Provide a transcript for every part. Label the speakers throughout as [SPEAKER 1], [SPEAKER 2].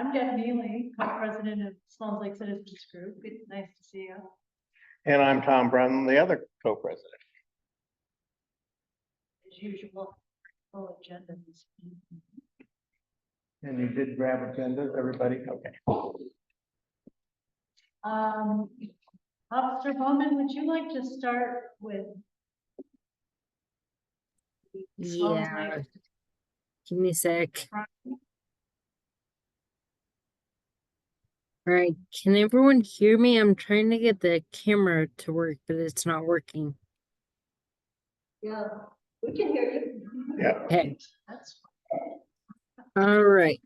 [SPEAKER 1] I'm Deb Neely, co-president of Sloan Lake Citizens Group. It's nice to see you.
[SPEAKER 2] And I'm Tom Brennan, the other co-president.
[SPEAKER 1] As usual, full agenda this evening.
[SPEAKER 2] And you did grab agendas, everybody? Okay.
[SPEAKER 1] Officer Bowman, would you like to start with?
[SPEAKER 3] Yeah. Give me a sec. All right, can everyone hear me? I'm trying to get the camera to work, but it's not working.
[SPEAKER 1] Yeah, we can hear you.
[SPEAKER 2] Yeah.
[SPEAKER 3] Okay.
[SPEAKER 1] That's
[SPEAKER 3] All right.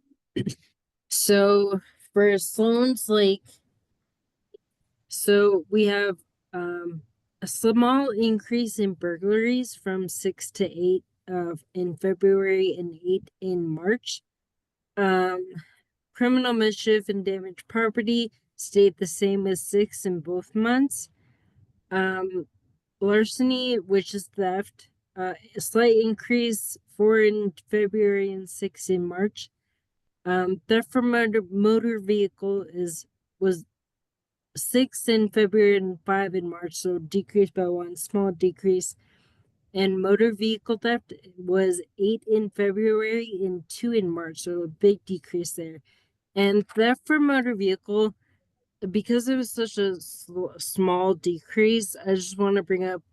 [SPEAKER 3] So for Sloan's Lake, so we have a small increase in burglaries from 6 to 8 in February and 8 in March. Criminal mischief and damaged property stayed the same as 6 in both months. Larceny, which is theft, a slight increase 4 in February and 6 in March. Theft from motor vehicle was 6 in February and 5 in March, so decreased by 1, small decrease. And motor vehicle theft was 8 in February and 2 in March, so a big decrease there. And theft from motor vehicle, because it was such a small decrease, I just want to bring up,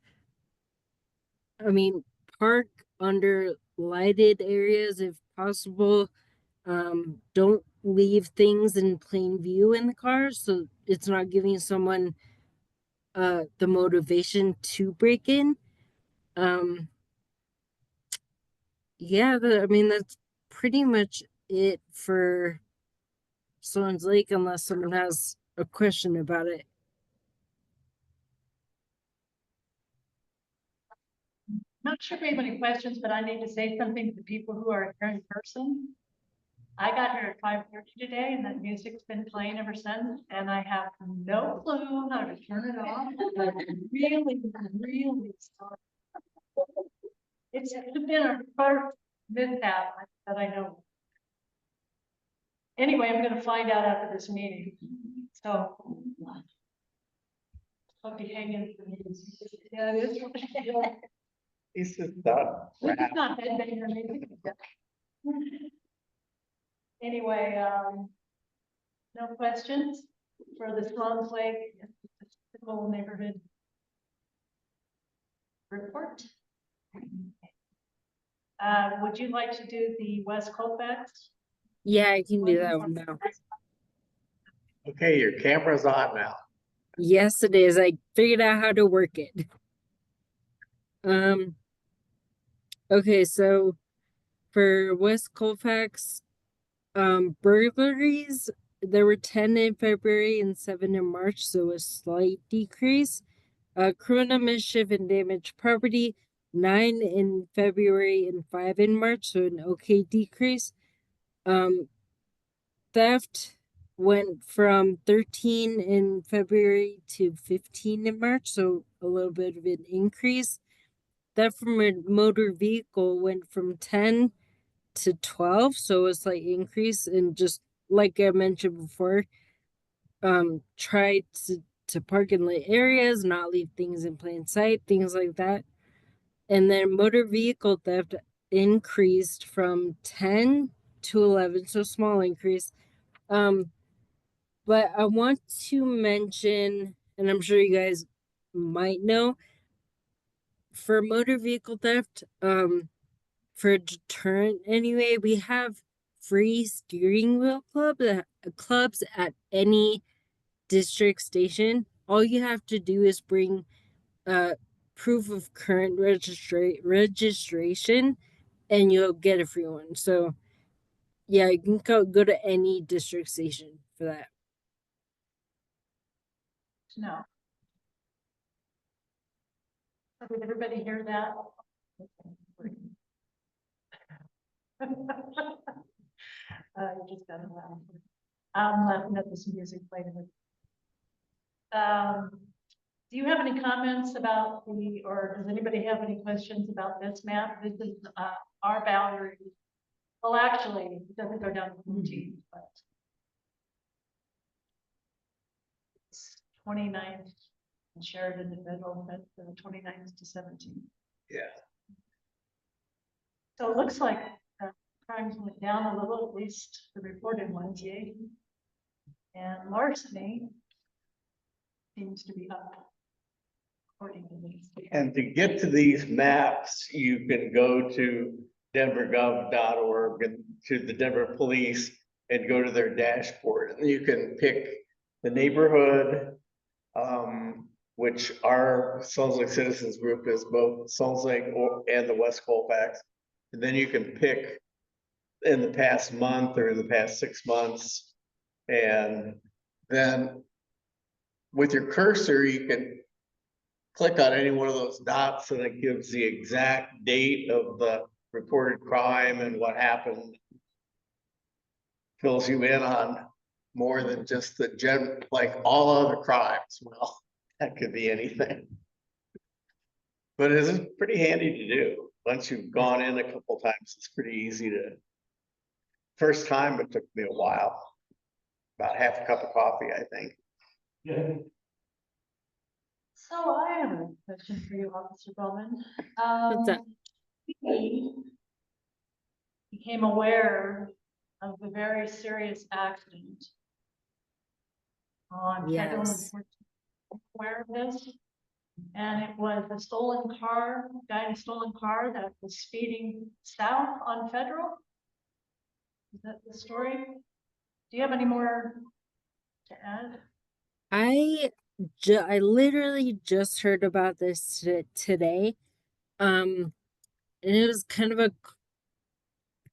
[SPEAKER 3] I mean, park under lighted areas if possible. Don't leave things in plain view in the car, so it's not giving someone the motivation to break in. Yeah, I mean, that's pretty much it for Sloan's Lake, unless someone has a question about it.
[SPEAKER 1] not sure if we have any questions, but I need to say something to the people who are here in person. I got here at 5:30 today and that music's been playing ever since, and I have no clue how to turn it off. I'm really, really sorry. It's been our first mishap that I know. Anyway, I'm gonna find out after this meeting, so. I'll be hanging for these. Yeah, it is.
[SPEAKER 2] He's just done.
[SPEAKER 1] It's not headbanging or anything. Anyway, no questions for the Sloan Lake typical neighborhood report. Would you like to do the West Colfax?
[SPEAKER 3] Yeah, I can do that one now.
[SPEAKER 2] Okay, your camera's on now.
[SPEAKER 3] Yes, it is. I figured out how to work it. Okay, so for West Colfax, burglaries, there were 10 in February and 7 in March, so a slight decrease. Criminal mischief and damaged property, 9 in February and 5 in March, so an okay decrease. Theft went from 13 in February to 15 in March, so a little bit of an increase. Theft from a motor vehicle went from 10 to 12, so a slight increase. And just like I mentioned before, try to park in lit areas, not leave things in plain sight, things like that. And then motor vehicle theft increased from 10 to 11, so small increase. But I want to mention, and I'm sure you guys might know, for motor vehicle theft, for a deterrent anyway, we have free steering wheel clubs at any district station. All you have to do is bring proof of current registration and you'll get a free one. So yeah, you can go to any district station for that.
[SPEAKER 1] No. Did everybody hear that? You just got to laugh. I'm laughing at this music playing. Do you have any comments about or does anybody have any questions about this map? This is our boundary. Well, actually, it doesn't go down to 14, but 29th and Sheridan to Federal, but the 29th to 17th.
[SPEAKER 2] Yeah.
[SPEAKER 1] So it looks like crimes went down a little, at least the reported ones, yay. And larceny seems to be up. According to these.
[SPEAKER 4] And to get to these maps, you can go to denvergov.org and to the Denver Police and go to their dashboard, and you can pick the neighborhood, which our Salt Lake Citizens Group is both Salt Lake and the West Colfax. And then you can pick in the past month or in the past 6 months. And then with your cursor, you can click on any one of those dots and it gives the exact date of the reported crime and what happened. Fills you in on more than just the like all other crimes. Well, that could be anything. But it's pretty handy to do. Once you've gone in a couple times, it's pretty easy to. First time, it took me a while. About half a cup of coffee, I think. Yeah.
[SPEAKER 1] So I have a question for you, Officer Bowman.
[SPEAKER 3] What's that?
[SPEAKER 1] We became aware of a very serious accident on Federal and
[SPEAKER 3] Yes.
[SPEAKER 1] 14th. Aware of this, and it was a stolen car, guy in a stolen car that was speeding south on Federal. Is that the story? Do you have any more to add?
[SPEAKER 3] I literally just heard about this today. And it was kind of a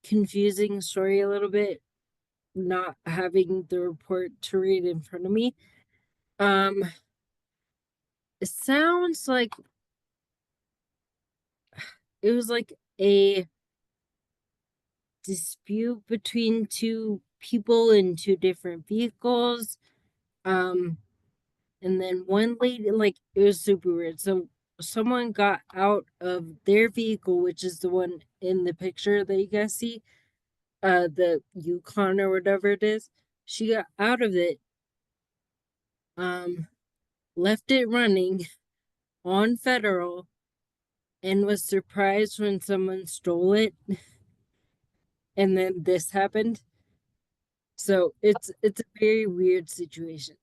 [SPEAKER 3] confusing story a little bit, not having the report to read in front of me. It sounds like it was like a dispute between two people in two different vehicles. And then one lady, like, it was super weird. So someone got out of their vehicle, which is the one in the picture that you guys see, the Yukon or whatever it is. She got out of it, left it running on Federal, and was surprised when someone stole it. And then this happened. So it's a very weird situation.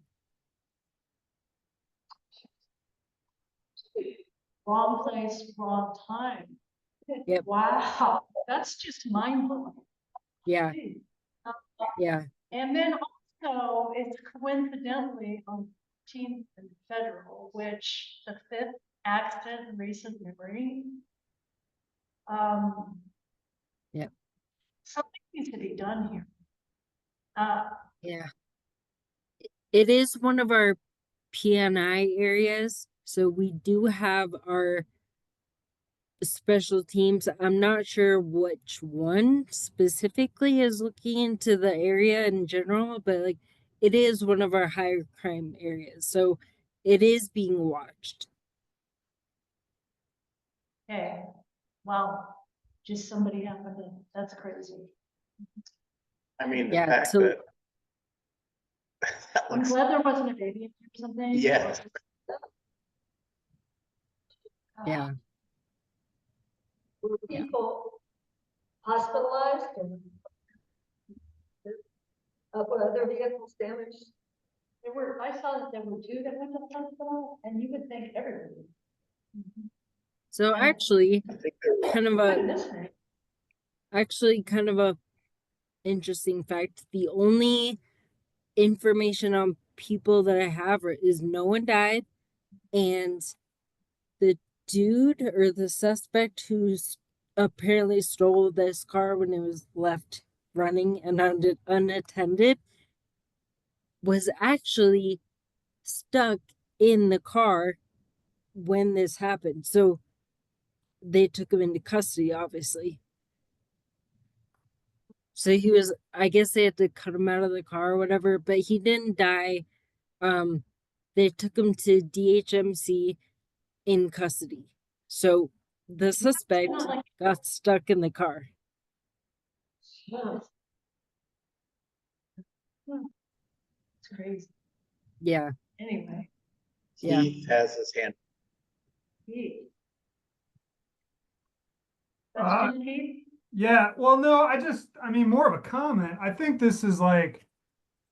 [SPEAKER 1] Wrong place, wrong time.
[SPEAKER 3] Yep.
[SPEAKER 1] Wow, that's just mind blowing.
[SPEAKER 3] Yeah. Yeah.
[SPEAKER 1] And then also, it's coincidentally on 14th and Federal, which the 5th accident in recent memory.
[SPEAKER 3] Yep.
[SPEAKER 1] Something needs to be done here.
[SPEAKER 3] Yeah. It is one of our PNI areas. So we do have our special teams. I'm not sure which one specifically is looking into the area in general, but like it is one of our higher crime areas. So it is being watched.
[SPEAKER 1] Okay, wow, just somebody happened to, that's crazy.
[SPEAKER 4] I mean, the
[SPEAKER 3] Yeah,
[SPEAKER 4] fact
[SPEAKER 3] so-
[SPEAKER 4] that. that
[SPEAKER 1] I'm
[SPEAKER 4] looks,
[SPEAKER 1] glad there wasn't a baby or something.
[SPEAKER 4] Yeah.
[SPEAKER 3] Yeah.
[SPEAKER 5] Were people hospitalized and were other vehicles damaged?
[SPEAKER 1] There were, I saw that there were 2 that went to the hospital, and you would think everybody.
[SPEAKER 3] So actually,
[SPEAKER 4] I think they're
[SPEAKER 3] kind of
[SPEAKER 1] But in
[SPEAKER 3] a
[SPEAKER 1] this thing,
[SPEAKER 3] kind of a interesting fact. The only information on people that I have is no one died, and the dude or the suspect who's apparently stole this car when it was left running and unattended was actually stuck in the car when this happened. So they took him into custody, obviously. So he was, I guess they had to cut him out of the car or whatever, but he didn't die. They took him to DHMC in custody. So the suspect got stuck in the car.
[SPEAKER 1] it's crazy.
[SPEAKER 3] Yeah.
[SPEAKER 1] Anyway,
[SPEAKER 3] Yeah.
[SPEAKER 4] Keith has his hand.
[SPEAKER 1] Keith.
[SPEAKER 6] Uh,
[SPEAKER 1] Question, Keith?
[SPEAKER 6] Yeah, well, no, I mean, more of a comment. I think this is like,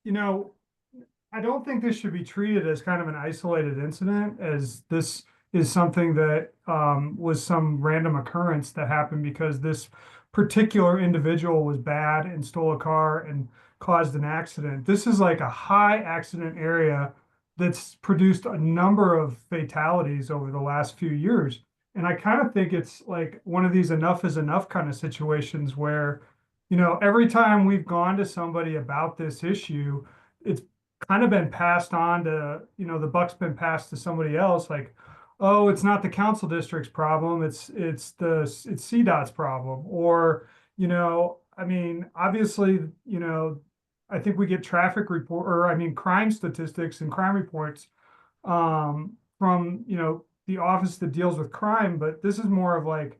[SPEAKER 6] I don't think this should be treated as kind of an isolated incident, as this is something that was some random occurrence that happened because this particular individual was bad and stole a car and caused an accident. This is like a high accident area that's produced a number of fatalities over the last few years. And I kind of think it's like one of these enough is enough kind of situations where, every time we've gone to somebody about this issue, it's kind of been passed on to, the buck's been passed to somebody else, like, oh, it's not the council district's problem, it's CDOT's problem. Or, I mean, obviously, I think we get crime statistics and crime reports from, the office that deals with crime, but this is more of like,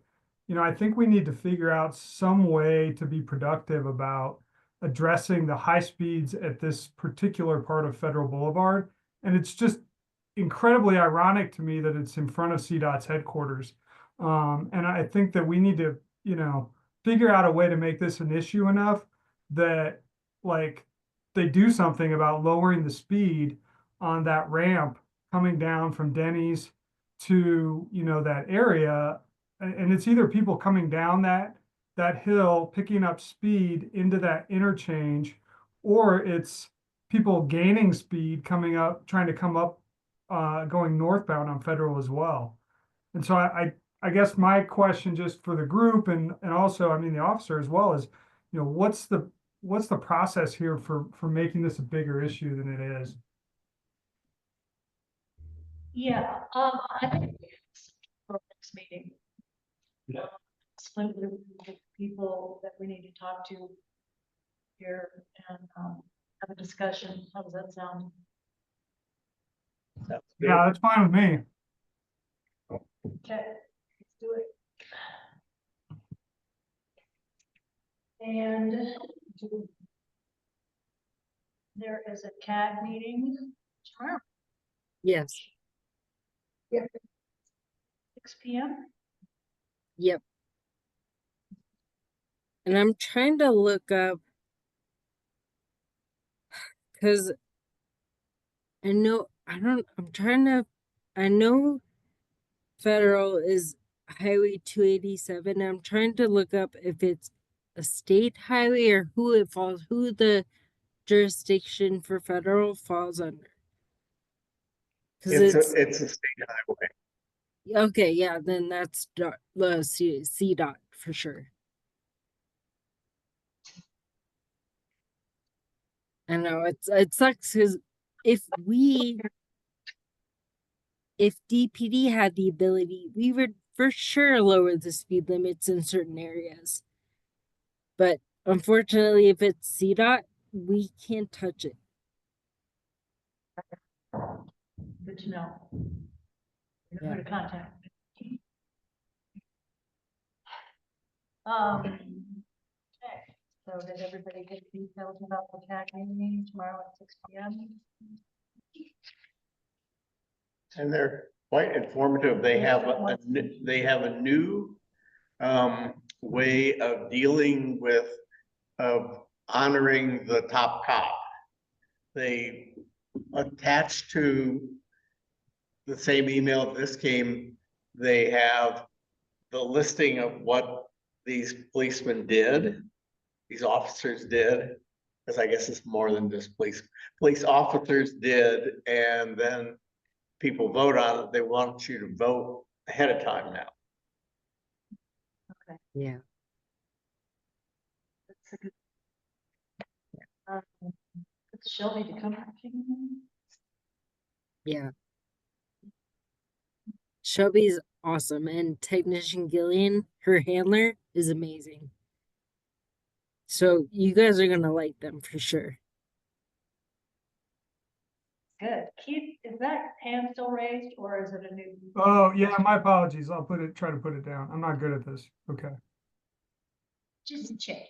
[SPEAKER 6] I think we need to figure out some way to be productive about addressing the high speeds at this particular part of Federal Boulevard. And it's just incredibly ironic to me that it's in front of CDOT's headquarters. And I think that we need to, figure out a way to make this an issue enough that like they do something about lowering the speed on that ramp coming down from Denny's to, that area. And it's either people coming down that hill, picking up speed into that interchange, or it's people gaining speed coming up, trying to come up, going northbound on Federal as well. And so I guess my question just for the group and also, I mean, the officer as well is, what's the process here for making this a bigger issue than it is?
[SPEAKER 1] Yeah, I think for next meeting.
[SPEAKER 4] Yeah.
[SPEAKER 1] Split with the people that we need to talk to here and have a discussion. How does that sound?
[SPEAKER 4] Sounds good.
[SPEAKER 6] Yeah, that's fine with me.
[SPEAKER 1] Okay, let's do it. And there is a CAG meeting tomorrow,
[SPEAKER 3] Yes.
[SPEAKER 1] 6 p.m.
[SPEAKER 3] Yep. And I'm trying to look up because I know Federal is Highway 287. I'm trying to look up if it's a state highway or who the jurisdiction for Federal falls under. Because
[SPEAKER 4] It's a state highway.
[SPEAKER 3] okay, yeah, then that's the CDOT for sure. I know it sucks because if DPD had the ability, we would for sure lower the speed limits in certain areas. But unfortunately, if it's CDOT, we can't touch it.
[SPEAKER 1] Good to know. You know
[SPEAKER 3] Yeah.
[SPEAKER 1] who to contact. Okay, so did everybody get details about the CAG meeting tomorrow at 6 p.m.?
[SPEAKER 4] And they're quite informative. They have they have a new way of dealing with honoring the top cop. They attach to the same email this came, they have the listing of what these policemen did, these officers did, because I guess it's more than just police officers did, and then people vote on it. They want you to vote ahead of time now.
[SPEAKER 1] Okay,
[SPEAKER 3] Yeah.
[SPEAKER 1] that's a good. It's Shelby to come.
[SPEAKER 3] Yeah. Shelby's awesome, and Technician Gillian, her handler, is amazing. So you guys are gonna like them for sure.
[SPEAKER 1] Good. Keith, is that hand still raised or is it a new?
[SPEAKER 6] Oh, yeah, my apologies. I'll try to put it down. I'm not good at this. Okay.
[SPEAKER 1] Just check.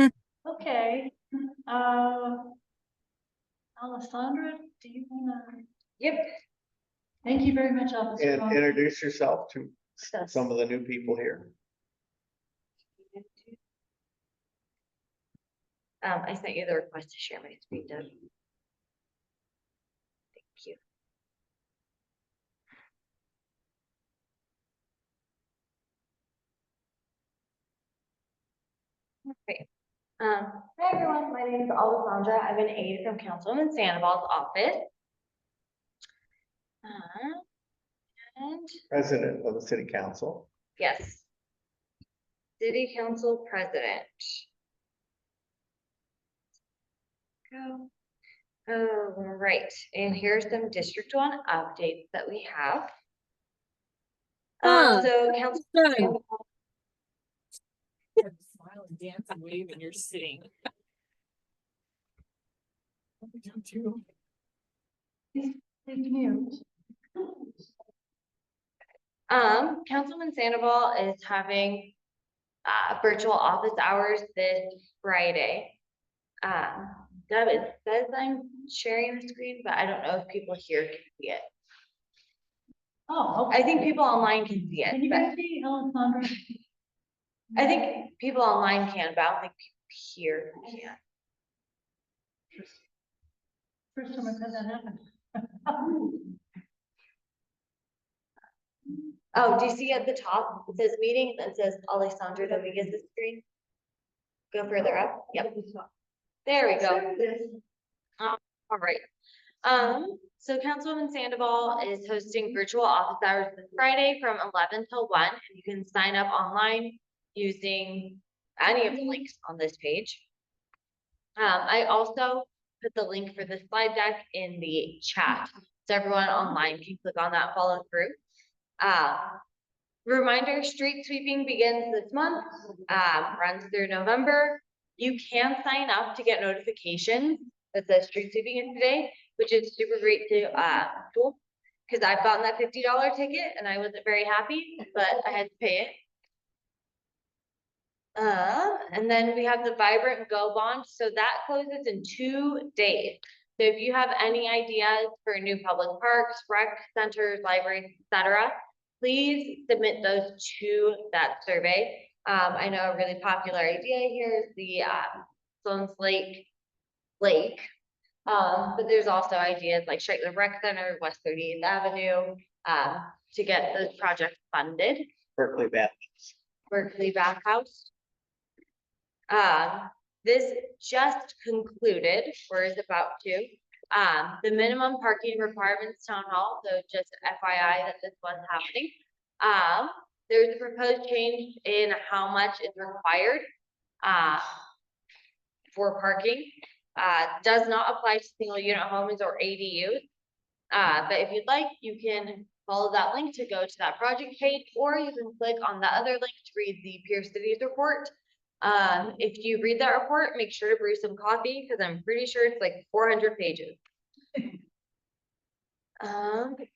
[SPEAKER 1] Okay. Alessandra, do you wanna?
[SPEAKER 5] Yep.
[SPEAKER 1] Thank you very much, Officer.
[SPEAKER 4] And
[SPEAKER 1] Cohen.
[SPEAKER 4] introduce yourself to
[SPEAKER 5] Yes.
[SPEAKER 4] some of the new people here.
[SPEAKER 7] I sent you the request to share my screen, Deb. Thank you. Okay. Hi everyone, my name is Alessandra. I'm an aide from Councilwoman Sandoval's office. And
[SPEAKER 4] President of the city council.
[SPEAKER 7] yes. City Council President. Go. Oh, right, and here's some District 1 updates that we have. So Council.
[SPEAKER 3] Done.
[SPEAKER 8] Smile and dance and wave and you're sitting. What we don't do.
[SPEAKER 1] Please mute.
[SPEAKER 7] Councilman Sandoval is having virtual office hours this Friday. Deb, it says I'm sharing the screen, but I don't know if people here can see it.
[SPEAKER 1] Oh, okay.
[SPEAKER 7] I think people online can see
[SPEAKER 1] Can
[SPEAKER 7] it,
[SPEAKER 1] you
[SPEAKER 7] but
[SPEAKER 1] guys see Alessandra?
[SPEAKER 7] I think people online can, but I don't think people here can.
[SPEAKER 1] First time I've had that happen.
[SPEAKER 7] Oh, do you see at the top, it says meeting, and it says Alessandra Rodriguez's screen? Go further up, yep, there we go. All right. So Councilwoman Sandoval is hosting virtual office hours this Friday from 11 till 1, and you can sign up online using any of the links on this page. I also put the link for the slide deck in the chat, so everyone online can click on that and follow through. Reminder, street sweeping begins this month, runs through November. You can sign up to get notifications that says street sweeping is today, which is super great to do, because I've gotten that $50 ticket and I wasn't very happy, but I had to pay it. And then we have the Vibrant Go bond, so that closes in 2 days. So if you have any ideas for new public parks, rec centers, libraries, etc., please submit those to that survey. I know a really popular idea here is the Sloan's Lake. But there's also ideas like Shrightler Rec Center, West 38th Avenue, to get those projects funded.
[SPEAKER 4] Berkeley Baptist.
[SPEAKER 7] Berkeley Bathhouse. This just concluded, or is about to, the minimum parking requirements town hall, so just FYI that this was happening. There's a proposed change in how much is required, for parking. Does not apply to single unit homes or ADUs. But if you'd like, you can follow that link to go to that project page, or you can click on the other link to read the Pierce Cities report. If you read that report, make sure to brew some coffee, because I'm pretty sure it's like 400 pages.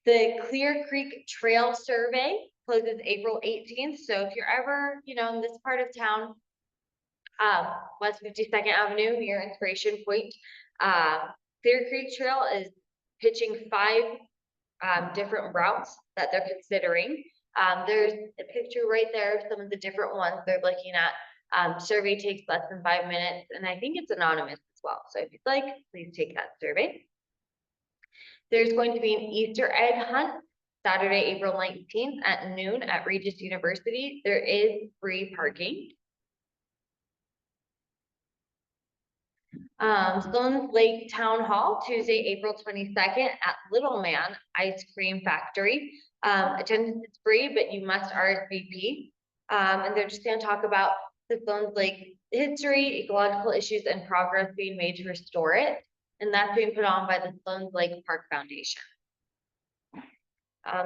[SPEAKER 7] The Clear Creek Trail Survey closes April 18th. So if you're ever, in this part of town, West 52nd Avenue, near Inspiration Point, Clear Creek Trail is pitching 5 different routes that they're considering. There's a picture right there of some of the different ones they're looking at. Survey takes less than 5 minutes, and I think it's anonymous as well. So if you'd like, please take that survey. There's going to be an Easter egg hunt Saturday, April 19th at noon at Regis University. There is free parking. Sloan Lake Town Hall, Tuesday, April 22nd at Little Man Ice Cream Factory. Attendance is free, but you must RSVP. And they're just going to talk about the Sloan Lake history, ecological issues, and progress being made to restore it. And that's being put on by the Sloan Lake Park Foundation.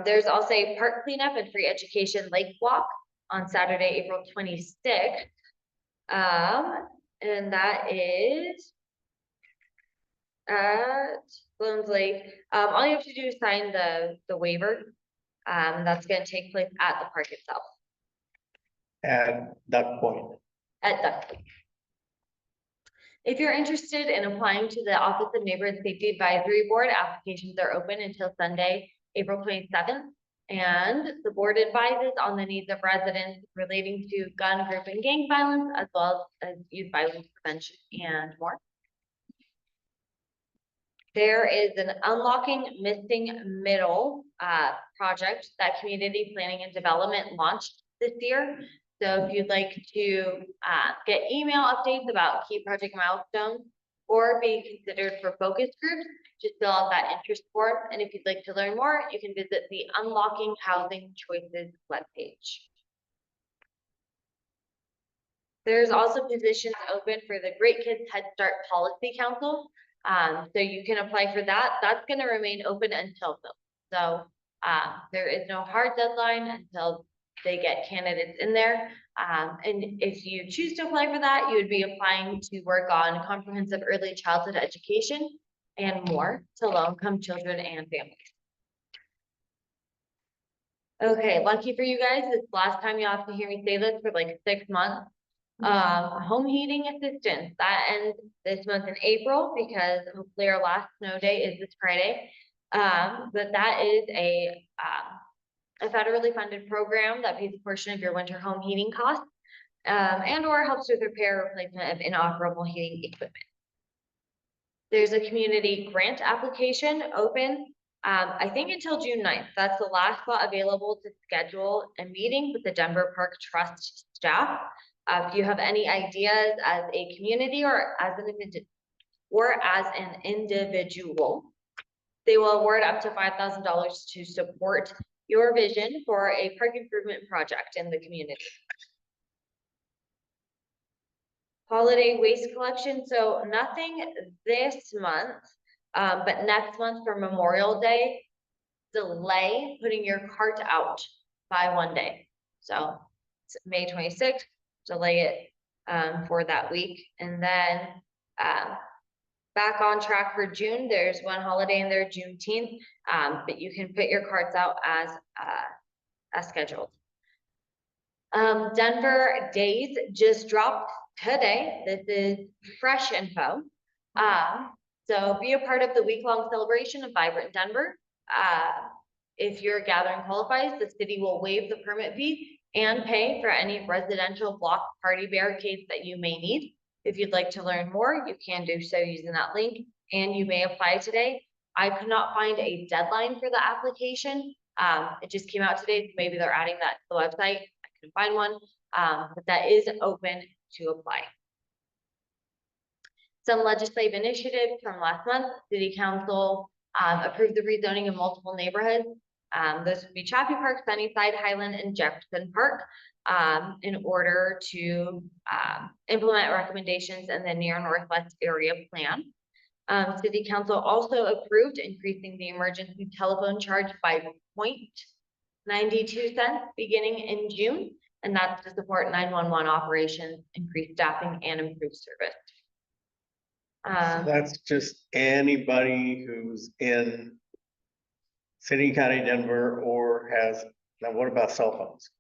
[SPEAKER 7] There's also a park cleanup and free education lake walk on Saturday, April 26th. And that is at Sloan's Lake. All you have to do is sign the waiver. That's going to take place at the park itself.
[SPEAKER 4] At Duck Point.
[SPEAKER 7] At Duck Point. If you're interested in applying to the Office of Neighborhood Safety Advisory Board, applications are open until Sunday, April 27th. And the board advises on the needs of residents relating to gun, group, and gang violence, as well as youth violence prevention and more. There is an Unlocking Missing Middle project that Community Planning and Development launched this year. So if you'd like to get email updates about key project milestones or be considered for focus groups, just fill out that interest form. And if you'd like to learn more, you can visit the Unlocking Housing Choices webpage. There's also positions open for the Great Kids Head Start Policy Council. So you can apply for that. That's going to remain open until filled. So there is no hard deadline until they get candidates in there. And if you choose to apply for that, you would be applying to work on comprehensive early childhood education and more to low-income children and families. Okay, lucky for you guys, it's the last time you have to hear me say this for like 6 months. Home heating assistance, that ends this month in April because hopefully our last snow day is this Friday. But that is a federally funded program that pays a portion of your winter home heating costs, and or helps with repair or replacement of inoperable heating equipment. There's a community grant application open, I think until June 9th. That's the last spot available to schedule a meeting with the Denver Park Trust staff. If you have any ideas as a community or as an individual, they will award up to $5,000 to support your vision for a park improvement project in the community. Holiday waste collection, so nothing this month, but next month for Memorial Day, delay putting your cart out by 1 day. So it's May 26th, delay it for that week. And then back on track for June, there's one holiday in there, Juneteenth, but you can put your carts out as scheduled. Denver Days just dropped today. This is fresh info. So be a part of the week-long celebration of Vibrant Denver. If your gathering qualifies, the city will waive the permit fee and pay for any residential block party barricades that you may need. If you'd like to learn more, you can do so using that link, and you may apply today. I could not find a deadline for the application. It just came out today, so maybe they're adding that to the website. I couldn't find one, but that is open to apply. Some legislative initiatives from last month. City Council approved the rezoning of multiple neighborhoods. Those would be Chaffee Park, Sunnyside, Highland, and Jefferson Park, in order to implement recommendations in the near northwest area plan. City Council also approved increasing the emergency telephone charge by 0.92 cents beginning in June, and that's to support 911 operations, increase staffing, and improve service.
[SPEAKER 4] That's just anybody who's in city, county, Denver, or has, now what about cell phones?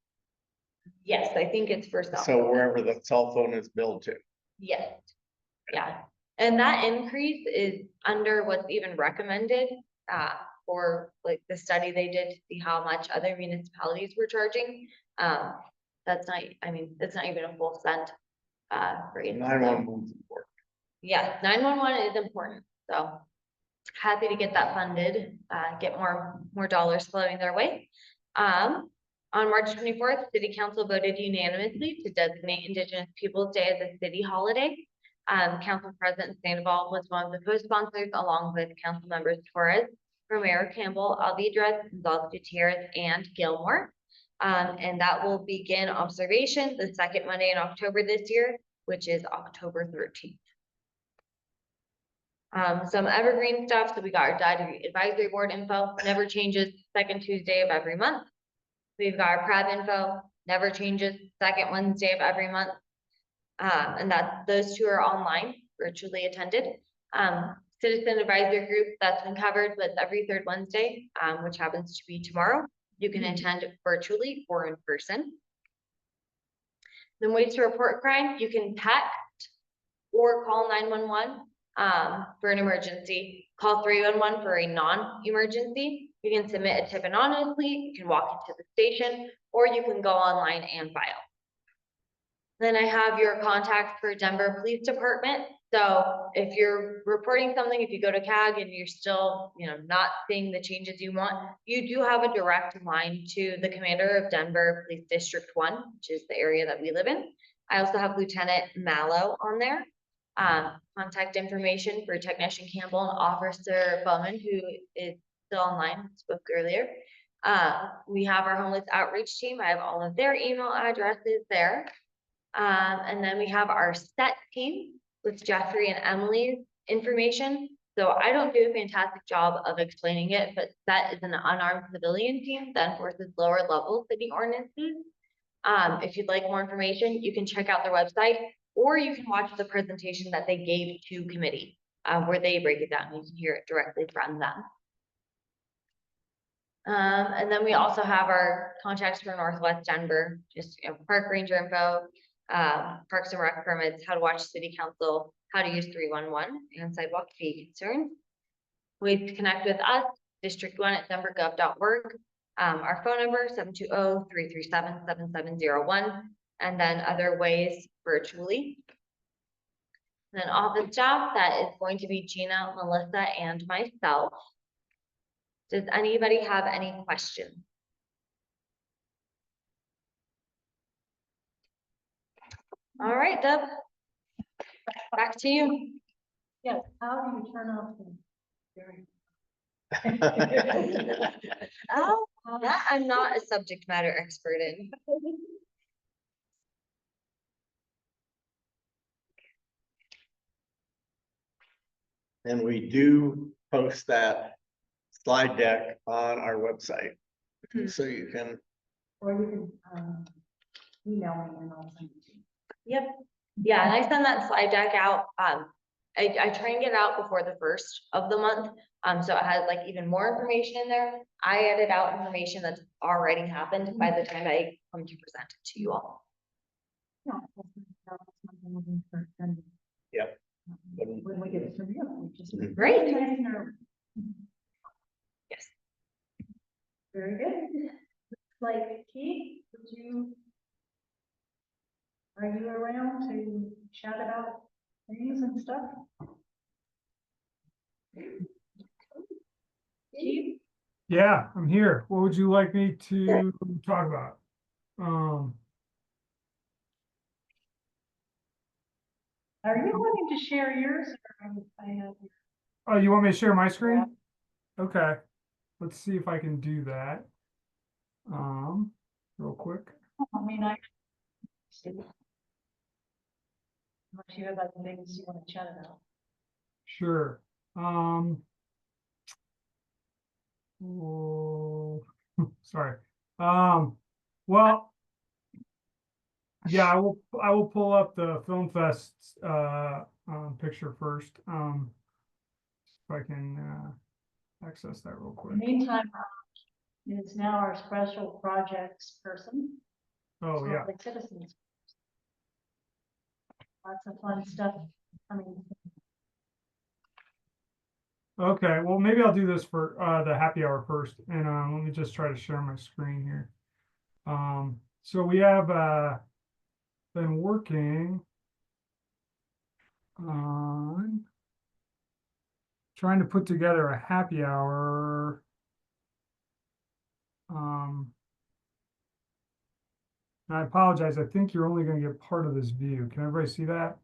[SPEAKER 7] Yes, I think it's for cell
[SPEAKER 4] So
[SPEAKER 7] phone.
[SPEAKER 4] wherever the cell phone is billed to.
[SPEAKER 7] Yes, yeah, and that increase is under what's even recommended for like the study they did to see how much other municipalities were charging. That's not, I mean, it's not even a full cent rate.
[SPEAKER 4] 911 is important.
[SPEAKER 7] Yeah, 911 is important, so happy to get that funded, get more dollars flowing their way. On March 24th, City Council voted unanimously to designate Indigenous Peoples Day as a city holiday. Council President Sandoval was one of the co-sponsors, along with Council members Torres, Romero Campbell, Alvidrez, Gonzalez Gutierrez, and Gilmore. And that will begin observation the second Monday in October this year, which is October 13th. Some evergreen stuff. So we got our Data Advisory Board info, never changes, second Tuesday of every month. We've got our PRAB info, never changes, second Wednesday of every month. And those two are online, virtually attended. Citizen Advisory Group, that's been covered, but every third Wednesday, which happens to be tomorrow. You can attend virtually or in person. Then ways to report crime, you can text or call 911 for an emergency. Call 311 for a non-emergency. You can submit a tip anonymously, you can walk into the station, or you can go online and file. Then I have your contact for Denver Police Department. So if you're reporting something, if you go to CAG and you're still, not seeing the changes you want, you do have a direct line to the commander of Denver Police District 1, which is the area that we live in. I also have Lieutenant Mallow on there. Contact information for Technician Campbell and Officer Bowman, who is still online, spoke earlier. We have our homeless outreach team. I have all of their email addresses there. And then we have our SET team with Jeffrey and Emily's information. So I don't do a fantastic job of explaining it, but SET is an unarmed civilian team that enforces lower level city ordinances. If you'd like more information, you can check out their website, or you can watch the presentation that they gave to committee, where they break it down. You can hear it directly from them. And then we also have our contacts for Northwest Denver, just park ranger info, Parks and Rec permits, how to watch city council, how to use 311, and sidewalk fee concerns. Ways to connect with us, district1@denvergov.org. Our phone number 720-337-7701, and then other ways virtually. And then office staff, that is going to be Gina, Melissa, and myself. Does anybody have any questions? All right, Deb. Back to you.
[SPEAKER 1] Yes, how do you turn off the hearing?
[SPEAKER 7] Oh, that I'm not a subject matter expert in.
[SPEAKER 4] And we do post that slide deck on our website. So you can,
[SPEAKER 1] Or you can, email me and I'll send it to you.
[SPEAKER 7] Yep. Yeah, and I send that slide deck out. I try and get it out before the first of the month. So it has like even more information in there. I edit out information that's already happened by the time I come to present it to you all.
[SPEAKER 4] Yep.
[SPEAKER 1] When we get it from you, we just.
[SPEAKER 7] Great. Yes.
[SPEAKER 1] Very good. Like Keith, are you around to chat about things and stuff? Keith?
[SPEAKER 6] Yeah, I'm here. What would you like me to talk about?
[SPEAKER 1] Are you wanting to share yours? Or I have.
[SPEAKER 6] Oh, you want me to share my screen? Okay, let's see if I can do that. Real quick.
[SPEAKER 1] I mean, unless you have other things you want to chat about.
[SPEAKER 6] Sure. Oh, sorry. Well, yeah, I will pull up the Filmfest picture first. If I can access that real
[SPEAKER 1] In
[SPEAKER 6] quick.
[SPEAKER 1] the meantime, is now our special projects person.
[SPEAKER 6] Oh, yeah.
[SPEAKER 1] Like citizens. Lots of fun stuff. I mean.
[SPEAKER 6] Okay, well, maybe I'll do this for the happy hour first, and let me just try to share my screen here. So we have been working on trying to put together a happy hour. I apologize. I think you're only going to get part of this view. Can everybody see that?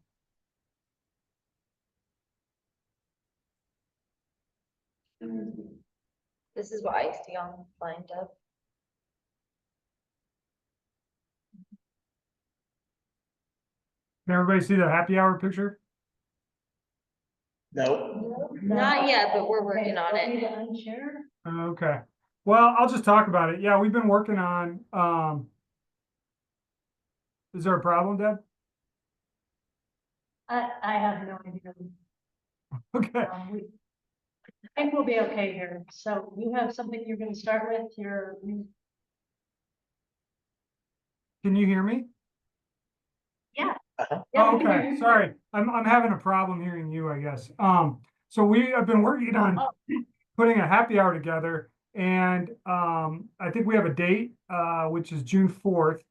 [SPEAKER 7] This is what I see on Blind Deb.
[SPEAKER 6] Can everybody see the happy hour picture?
[SPEAKER 4] no,
[SPEAKER 7] Not yet, but we're working on it.
[SPEAKER 6] Okay. Well, I'll just talk about it. Yeah, we've been working on, is there a problem, Deb?
[SPEAKER 1] I have no idea.
[SPEAKER 6] Okay.
[SPEAKER 1] I think we'll be okay here. So you have something you're gonna start with,
[SPEAKER 6] Can you hear me?
[SPEAKER 1] Yeah.
[SPEAKER 6] Oh, okay, sorry. I'm having a problem hearing you, I guess. So we have been working on putting a happy hour together, And I think we have a date, which is June 4th,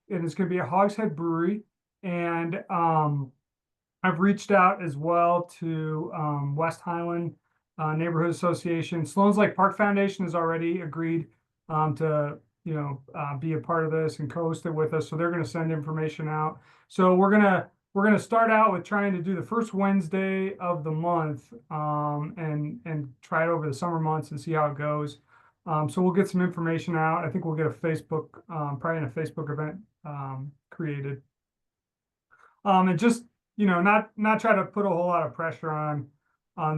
[SPEAKER 6] and it's gonna be at Hogshead Brewery. And I've reached out as well to West Highland Neighborhood Association. Sloan's Lake Park Foundation has already agreed to be a part of this and co-host it with us. So they're going to send information out. So we're gonna start out with trying to do the first Wednesday of the month and try it over the summer months and see how it goes. So we'll get some information out. I think we'll get a Facebook, probably in a Facebook event created. And just not try to put a whole lot of pressure on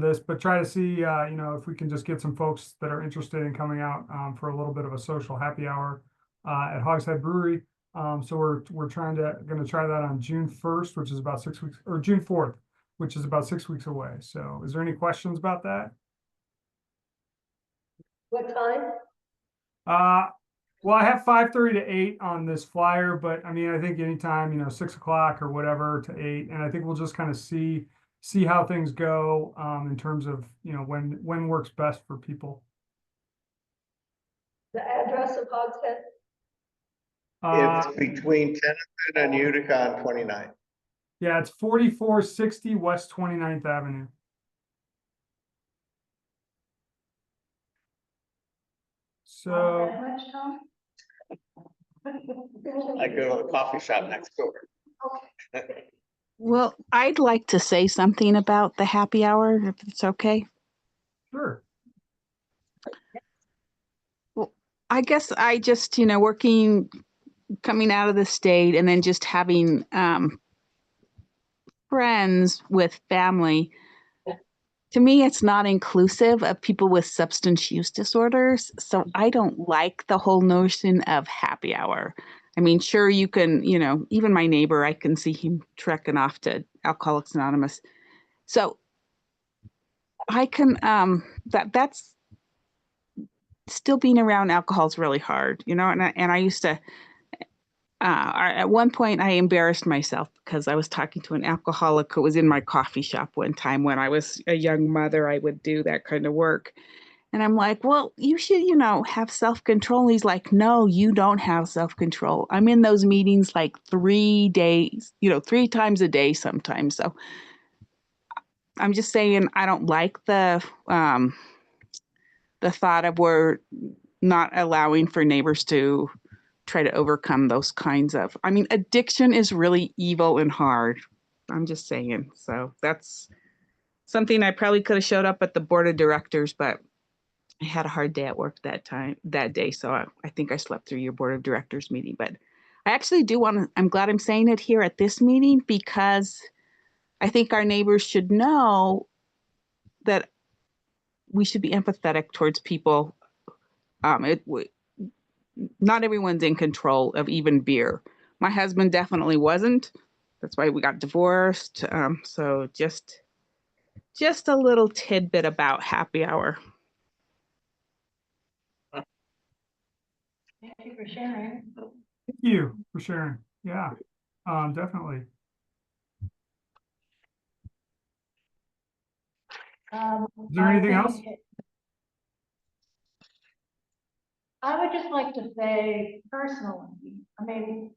[SPEAKER 6] this, but try to see if we can just get some folks that are interested in coming out for a little bit of a social happy hour at Hogshead Brewery. So we're going to try that on June 1st, which is about 6 weeks, or June 4th, which is about 6 weeks away. So is there any questions about that?
[SPEAKER 5] What time?
[SPEAKER 6] Well, I have 5:30 to 8 on this flyer, but I mean, I think anytime, 6 o'clock or whatever to 8, and I think we'll just kind of see how things go in terms of when works best for people.
[SPEAKER 5] The address of Hogshead?
[SPEAKER 4] It's between 10th and Utica on 29.
[SPEAKER 6] Yeah, it's 4460 West 29th Avenue. So
[SPEAKER 1] That much, Tom?
[SPEAKER 4] I go to the coffee shop next door.
[SPEAKER 9] Well, I'd like to say something about the happy hour, if it's okay.
[SPEAKER 6] sure.
[SPEAKER 9] Well, I guess I just, coming out of the state and then just having friends with family. To me, it's not inclusive of people with substance use disorders. So I don't like the whole notion of happy hour. I mean, sure, you can, even my neighbor, I can see him trekking off to Alcoholics Anonymous. So I can, that's still being around alcohol is really hard, and I used to, at one point I embarrassed myself because I was talking to an alcoholic who was in my coffee shop one time when I was a young mother. I would do that kind of work. And I'm like, well, you should, have self-control. He's like, no, you don't have self-control. I'm in those meetings like 3 days, 3 times a day sometimes. So I'm just saying, I don't like the thought of we're not allowing for neighbors to try to overcome those kinds of, addiction is really evil and hard. I'm just saying. So that's something I probably could have showed up at the board of directors, but I had a hard day at work that day. So I think I slept through your board of directors meeting, but I actually do I'm glad I'm saying it here at this meeting because I think our neighbors should know that we should be empathetic towards people. Not everyone's in control of even beer. My husband definitely wasn't. That's why we got divorced. So just a little tidbit about happy hour.
[SPEAKER 1] Thank you for sharing.
[SPEAKER 6] Thank you for sharing. Yeah, definitely. Is there anything else?
[SPEAKER 1] I would just like to say personally, maybe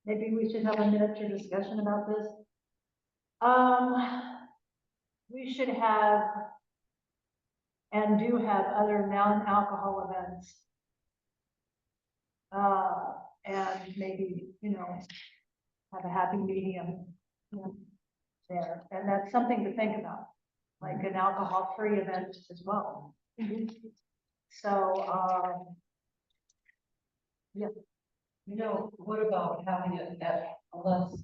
[SPEAKER 1] we should have a miniature discussion about this. We should have and do have other non-alcohol events. And maybe, have a happy medium there. And that's something to think about, like an alcohol-free event as well. So, yeah.
[SPEAKER 10] What about having it at a less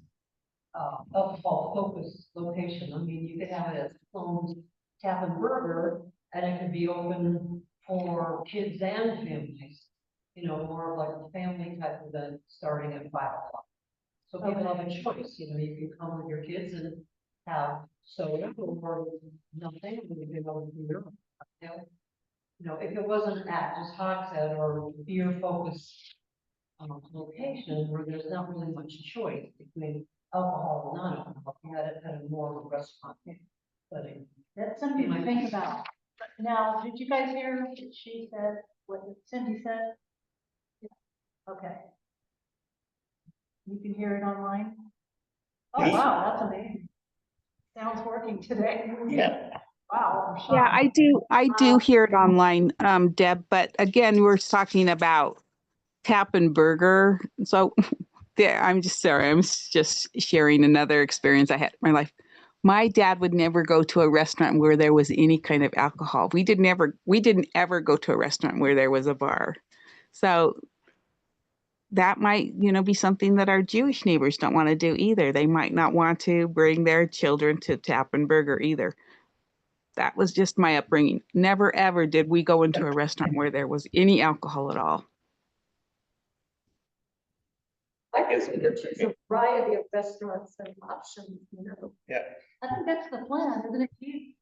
[SPEAKER 10] alcohol focused location? I mean, you could have it at Sloan's Tap and Burger, and it could be open for kids and families. More of like a family type event starting at 5 o'clock. So people have a choice. You can come with your kids and have soda or nothing, and you can go with your cocktail. If it wasn't at just Hogshead or beer focused location where there's not really much choice between alcohol and non-alcohol, you had it at a more of a restaurant setting.
[SPEAKER 1] That's something to think about. Now, did you guys hear what she said? what Cindy said? Yeah. Okay. You can hear it online? Oh,
[SPEAKER 4] Yes.
[SPEAKER 1] wow, that's amazing. Sounds working today.
[SPEAKER 4] Yeah.
[SPEAKER 1] Wow, I'm shocked.
[SPEAKER 9] Yeah, I do hear it online, Deb, but again, we're talking about Tap and Burger. So yeah, I'm just sorry. I'm just sharing another experience I had in my life. My dad would never go to a restaurant where there was any kind of alcohol. We didn't ever go to a restaurant where there was a bar. So that might, be something that our Jewish neighbors don't want to do either. They might not want to bring their children to Tap and Burger either. That was just my upbringing. Never ever did we go into a restaurant where there was any alcohol at all.
[SPEAKER 5] I guess we could choose a variety of restaurants and options, you know.
[SPEAKER 4] Yeah.
[SPEAKER 1] I think that's the plan, isn't it, Keith?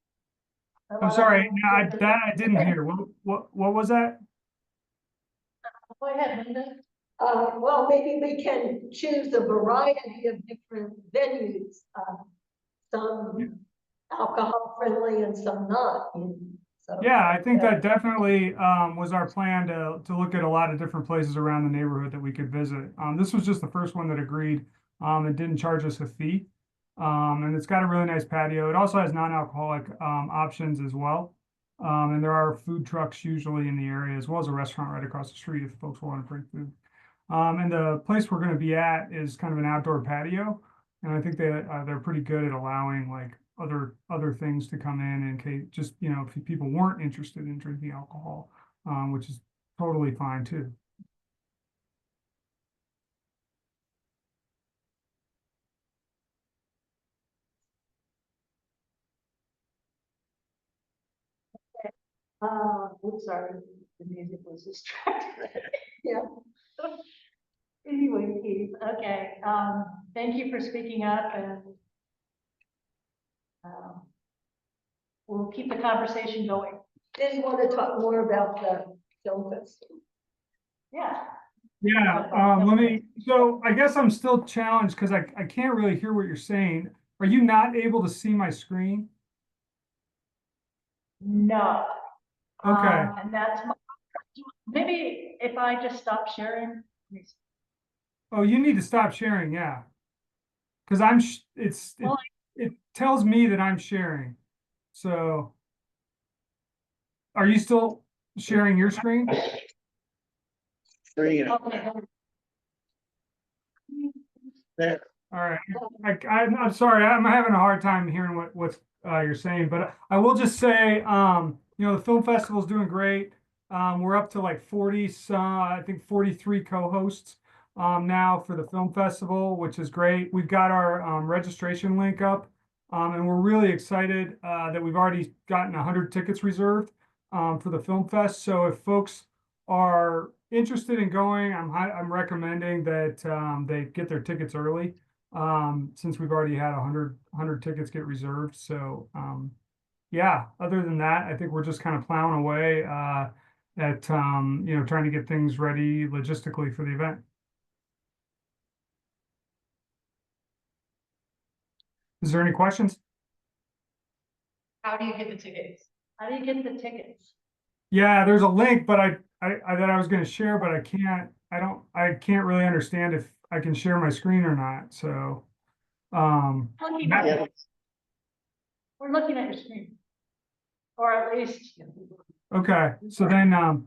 [SPEAKER 6] I'm sorry, that I didn't hear. What was that?
[SPEAKER 1] Go ahead, Linda.
[SPEAKER 5] Well, maybe we can choose a variety of different venues, some alcohol friendly and some not. So,
[SPEAKER 6] Yeah, I think that definitely was our plan to look at a lot of different places around the neighborhood that we could visit. This was just the first one that agreed. It didn't charge us a fee. And it's got a really nice patio. It also has non-alcoholic options as well. And there are food trucks usually in the area, as well as a restaurant right across the street if folks want to bring food. And the place we're going to be at is kind of an outdoor patio. And I think they're pretty good at allowing like other things to come in case just, if people weren't interested in drinking alcohol, which is totally fine too.
[SPEAKER 1] Oops, sorry, the music was distracted.
[SPEAKER 5] yeah.
[SPEAKER 1] Anyway, Keith, okay, thank you for speaking up and we'll keep the conversation going.
[SPEAKER 5] Did you want to talk more about the film festival?
[SPEAKER 1] Yeah.
[SPEAKER 6] Yeah, so I guess I'm still challenged because I can't really hear what you're saying. Are you not able to see my screen?
[SPEAKER 1] No.
[SPEAKER 6] Okay.
[SPEAKER 1] And that's maybe if I just stop sharing.
[SPEAKER 6] Oh, you need to stop sharing, yeah. Because it tells me that I'm sharing. So are you still sharing your screen?
[SPEAKER 4] Three.
[SPEAKER 1] Okay.
[SPEAKER 4] There.
[SPEAKER 6] All right. I'm sorry. I'm having a hard time hearing what you're saying, but I will just say, the film festival is doing great. We're up to like 40, I think 43 co-hosts now for the film festival, which is great. We've got our registration link up, and we're really excited that we've already gotten 100 tickets reserved for the film fest. So if folks are interested in going, I'm recommending that they get their tickets early, since we've already had 100 tickets get reserved. So yeah, other than that, I think we're just kind of plowing away at trying to get things ready logistically for the event. Is there any questions?
[SPEAKER 1] How do you get the tickets? How do you get the tickets?
[SPEAKER 6] Yeah, there's a link, but I that I was going to share, but I can't really understand if I can share my screen or not. So
[SPEAKER 4] Yeah.
[SPEAKER 1] We're looking at your screen. Or at least.
[SPEAKER 6] okay, so then all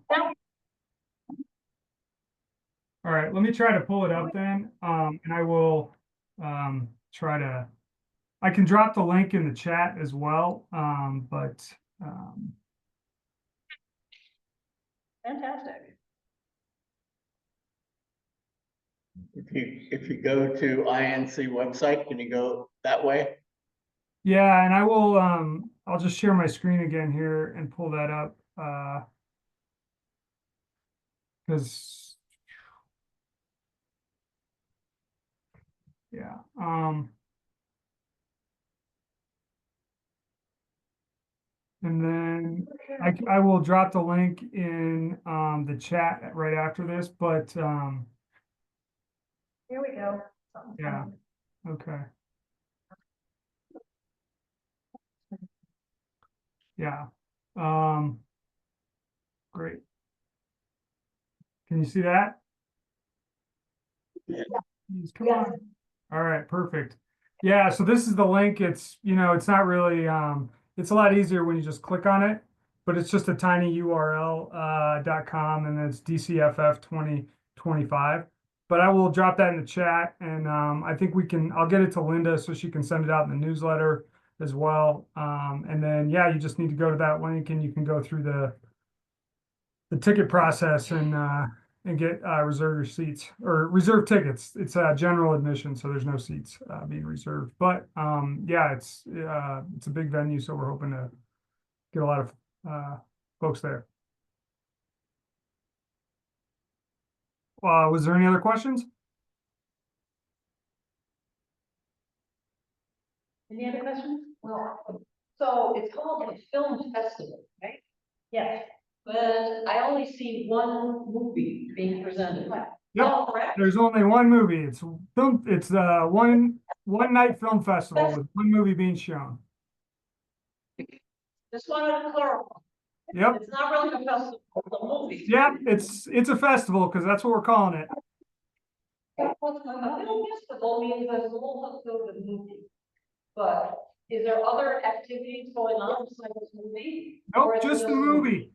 [SPEAKER 6] right, let me try to pull it up then. And I will I can drop the link in the chat as well.
[SPEAKER 1] Fantastic.
[SPEAKER 4] If you go to INC website, can you go that way?
[SPEAKER 6] yeah, and I will I'll just share my screen again here and pull that up because yeah. And then I will drop the link in the chat right after this, but
[SPEAKER 1] Here we go. Something's
[SPEAKER 6] yeah,
[SPEAKER 1] coming.
[SPEAKER 6] okay. Yeah. Great. Can you see that? Come
[SPEAKER 5] Yes.
[SPEAKER 6] on. All right, perfect. Yeah, so this is the link. It's, it's not really, it's a lot easier when you just click on it, but it's just a tiny URL, .com, and it's DCFF 2025. But I will drop that in the chat, and I think I'll get it to Linda so she can send it out in the newsletter as well. And then, yeah, you just need to go to that link and you can go through the ticket process and get reserve your seats or reserve tickets. It's general admission, so there's no seats being reserved. But yeah, it's a big venue, so we're hoping to get a lot of folks there. Was there any other questions?
[SPEAKER 1] Any other questions?
[SPEAKER 10] Well, so it's called a film festival, right?
[SPEAKER 1] Yes.
[SPEAKER 10] But I only see one movie being presented.
[SPEAKER 6] Yep.
[SPEAKER 10] Oh, correct?
[SPEAKER 6] There's only one movie. It's one night film festival with one movie being shown.
[SPEAKER 10] Just wanted to clarify.
[SPEAKER 6] Yep.
[SPEAKER 10] It's not really a festival, it's a movie.
[SPEAKER 6] Yep. It's a festival because that's what we're calling it.
[SPEAKER 10] A film festival means there's a whole host of movie. But is there other activities going on besides this movie?
[SPEAKER 6] Nope,
[SPEAKER 10] Or is it
[SPEAKER 6] just the
[SPEAKER 10] a
[SPEAKER 6] movie.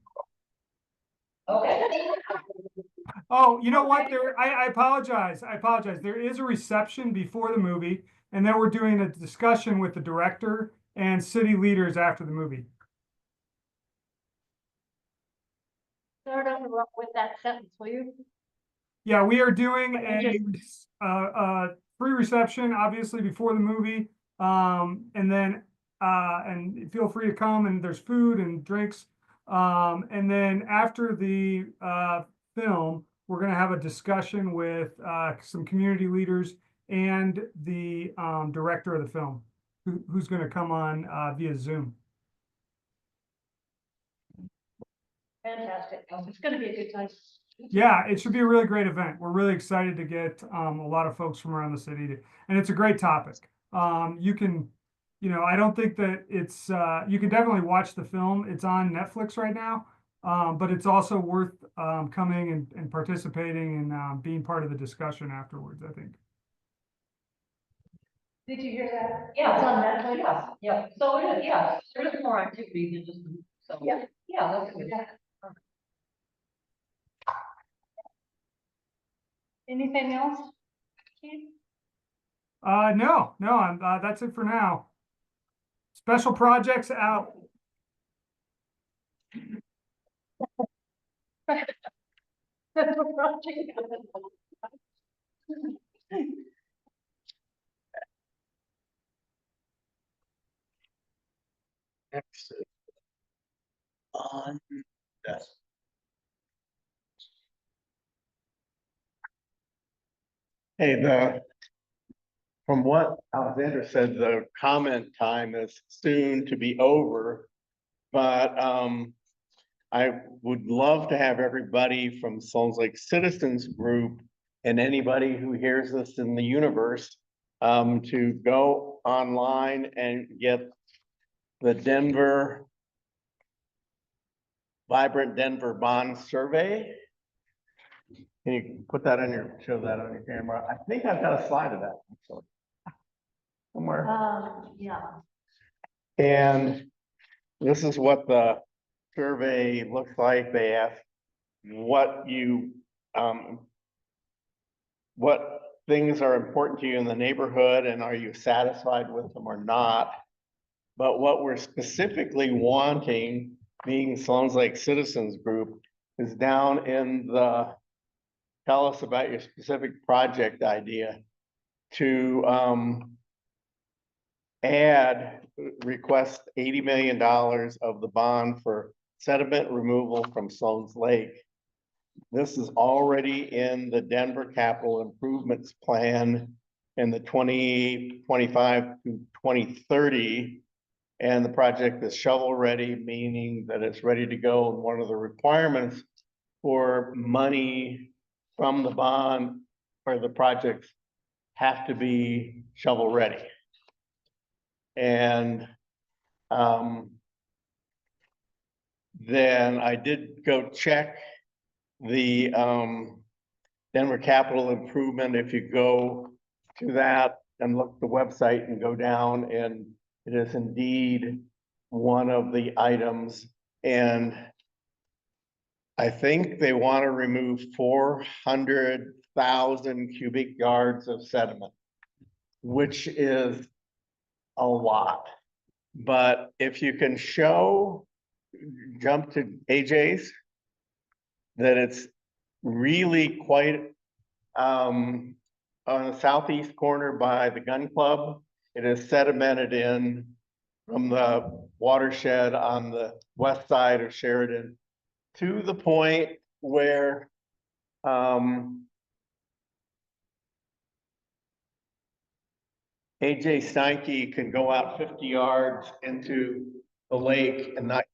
[SPEAKER 10] Okay.
[SPEAKER 6] Oh, you know what? I apologize. There is a reception before the movie, and then we're doing a discussion with the director and city leaders after the movie.
[SPEAKER 1] Start over with that sentence, will you?
[SPEAKER 6] Yeah, we are doing a free reception, obviously, before the movie. And then and feel free to come, and there's food and drinks. And then after the film, we're going to have a discussion with some community leaders and the director of the film, who's going to come on via Zoom.
[SPEAKER 1] Fantastic. It's gonna be a good time.
[SPEAKER 6] Yeah, it should be a really great event. We're really excited to get a lot of folks from around the city and it's a great topic. You can, I don't think that it's, you can definitely watch the film. It's on Netflix right now, but it's also worth coming and participating and being part of the discussion afterwards, I think.
[SPEAKER 1] Did you hear that?
[SPEAKER 10] Yeah.
[SPEAKER 1] It's on Netflix.
[SPEAKER 10] Yeah, yeah. So it is, yeah, there is more activity than just, so.
[SPEAKER 1] Yeah.
[SPEAKER 10] Yeah, that's good.
[SPEAKER 1] Anything else? Keith?
[SPEAKER 6] No, that's it for now. Special projects out.
[SPEAKER 1] That's what project.
[SPEAKER 4] Next is on that. Hey, from what Alexander said, the comment time is soon to be over. But I would love to have everybody from Sloan's Lake Citizens Group and anybody who hears this in the universe to go online and get the Vibrant Denver Bond Survey. Can you put that on show that on your camera? I think I've got a slide of that actually somewhere.
[SPEAKER 1] Yeah.
[SPEAKER 4] And this is what the survey looks like. They ask what things are important to you in the neighborhood and are you satisfied with them or not? But what we're specifically wanting, being Sloan's Lake Citizens Group, is down in the tell us about your specific project idea to request $80 million of the bond for sediment removal from Sloan's Lake. This is already in the Denver Capital Improvements Plan in the 2025 to 2030. And the project is shovel ready, meaning that it's ready to go. And one of the requirements for money from the bond or the projects have to be shovel ready. And then I did go check the Denver Capital Improvement, if you go to that and look at the website and go down, and it is indeed one of the items. And I think they want to remove 400,000 cubic yards of sediment, which is a lot. But if you can show, jump to AJ's, that it's really quite, on the southeast corner by the gun club, it is sedimented in from the watershed on the west side of Sheridan to the point where, AJ Steinke can go out 50 yards into the lake and not.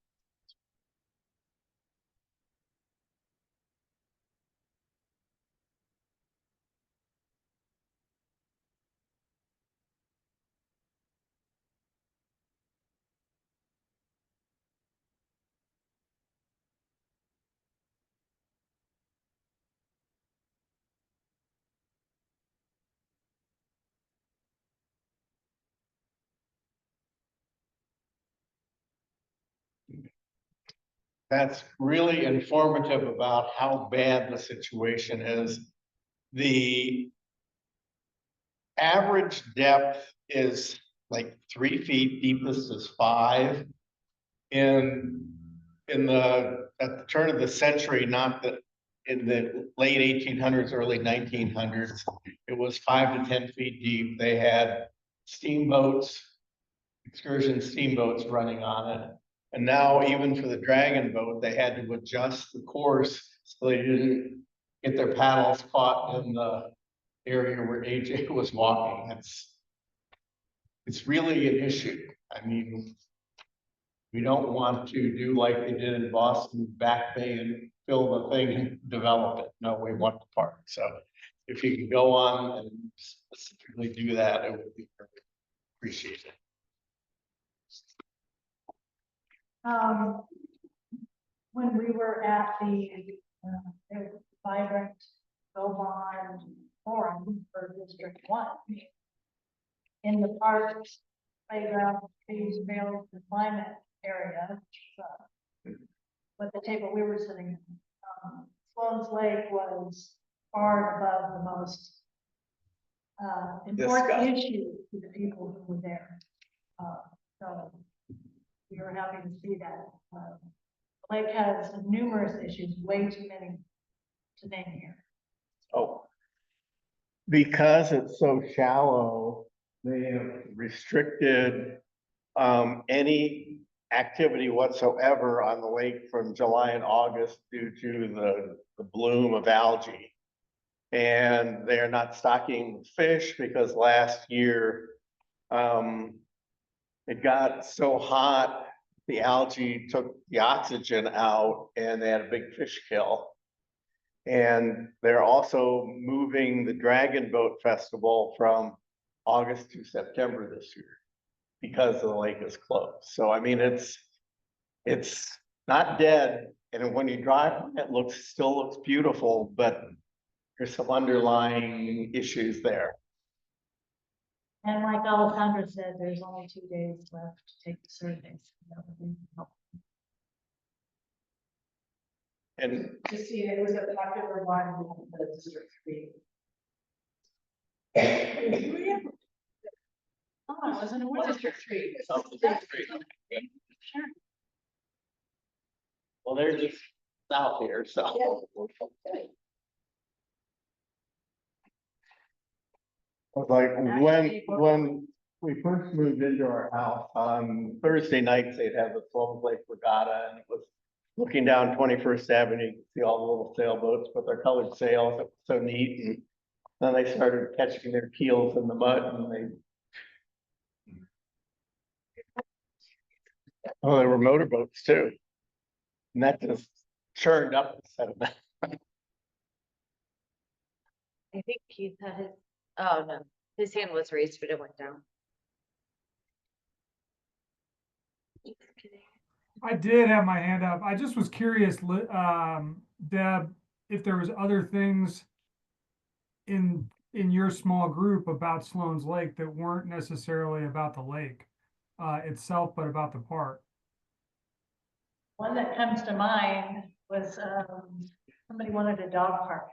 [SPEAKER 4] That's really informative about how bad the situation is. The average depth is like 3 feet, deepest is 5. In the, at the turn of the century, not that in the late 1800s, early 1900s, it was 5 to 10 feet deep. They had steamboats, excursion steamboats running on it. And now even for the dragon boat, they had to adjust the course so they didn't get their paddles caught in the area where AJ was walking. It's really an issue. I mean, we don't want to do like they did in Boston, Back Bay, and fill the thing and develop it. No, we want the park. So if you can go on and specifically do that, it would be very appreciated.
[SPEAKER 1] When we were at the Vibrant Bowman Forum for District 1, in the parks, playground, trees, fields, the climate area, with the table we were sitting, Sloan's Lake was far above the most important issue to the people who were there. So we were happy to see that. The lake has numerous issues, way too many to name here.
[SPEAKER 4] Oh, because it's so shallow, they have restricted any activity whatsoever on the lake from July and August due to the bloom of algae. And they are not stocking fish because last year it got so hot, the algae took the oxygen out and they had a big fish kill. And they're also moving the Dragon Boat Festival from August to September this year because the lake is closed. So I mean, it's not dead, and when you drive, it still looks beautiful, but there's some underlying issues there.
[SPEAKER 1] And like Alessandra said, there's only 2 days left to take the surveys.
[SPEAKER 4] And
[SPEAKER 10] To see, it was a popular one in the District 3.
[SPEAKER 1] Oh, I wasn't aware.
[SPEAKER 10] District 3.
[SPEAKER 1] Sure.
[SPEAKER 4] well, they're just south here, so. I was like, when we first moved into our house on Thursday nights, they'd have the Sloan Lake Regatta, and it was looking down 21st Avenue, you could see all the little sailboats with their colored sails. It was so neat. And then they started catching their keels in the mud, and there were motorboats too. And that just churned up the sediment.
[SPEAKER 7] I think Keith had his, oh no, his hand was raised, but it went down. Just kidding.
[SPEAKER 6] I did have my hand up. I just was curious, Deb, if there was other things in your small group about Sloan's Lake that weren't necessarily about the lake itself, but about the park.
[SPEAKER 1] One that comes to mind was, somebody wanted a dog park.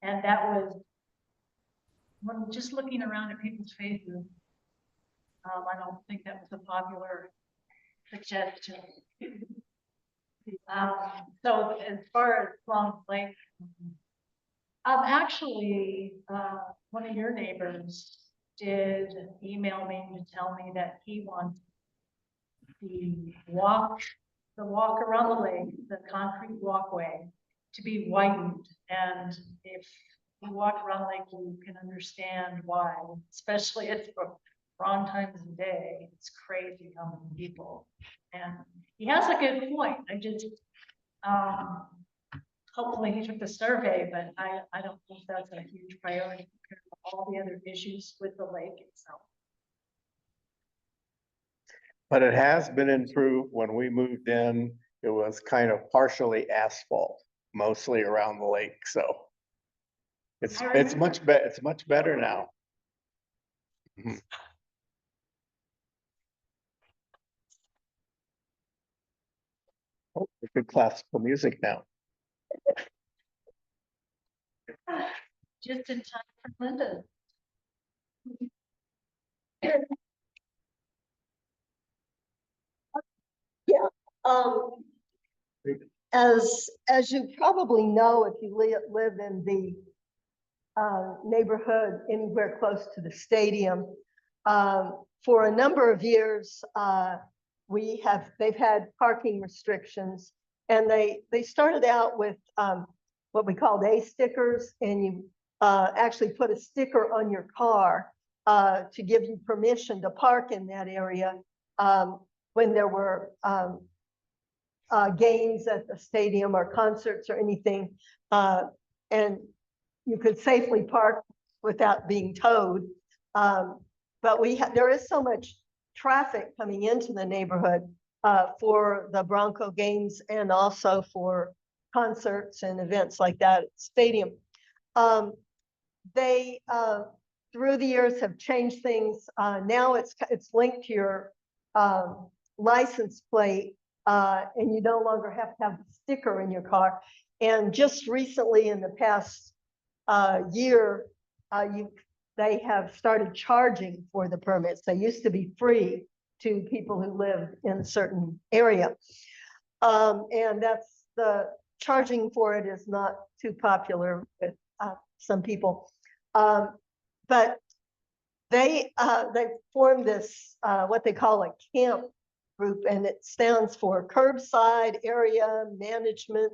[SPEAKER 1] And that was, when just looking around at people's faces, I don't think that was a popular suggestion. So as far as Long Lake, actually, one of your neighbors did email me to tell me that he wants the walk around the lake, the concrete walkway, to be widened. And if you walk around the lake, you can understand why, especially at the wrong times of day. It's crazy how many people. And he has a good point. I just, hopefully he took the survey, but I don't think that's a huge priority compared to all the other issues with the lake itself.
[SPEAKER 4] But it has been improved. When we moved in, it was kind of partially asphalt, mostly around the lake, so. It's much better now. Mhm. Oh, good classical music now.
[SPEAKER 1] Just in time for Linda.
[SPEAKER 5] Yeah, as you probably know, if you live in the neighborhood anywhere close to the stadium, for a number of years, they've had parking restrictions, and they started out with what we called A stickers, and you actually put a sticker on your car to give you permission to park in that area when there were games at the stadium or concerts or anything, and you could safely park without being towed. But there is so much traffic coming into the neighborhood for the Bronco games and also for concerts and events like that at the stadium. They through the years have changed things. Now it's linked to your license plate, and you no longer have to have the sticker in your car. And just recently, in the past year, they have started charging for the permits. They used to be free to people who live in a certain area. And the charging for it is not too popular with some people. But they formed this, what they call a camp group, and it stands for Curbside Area Management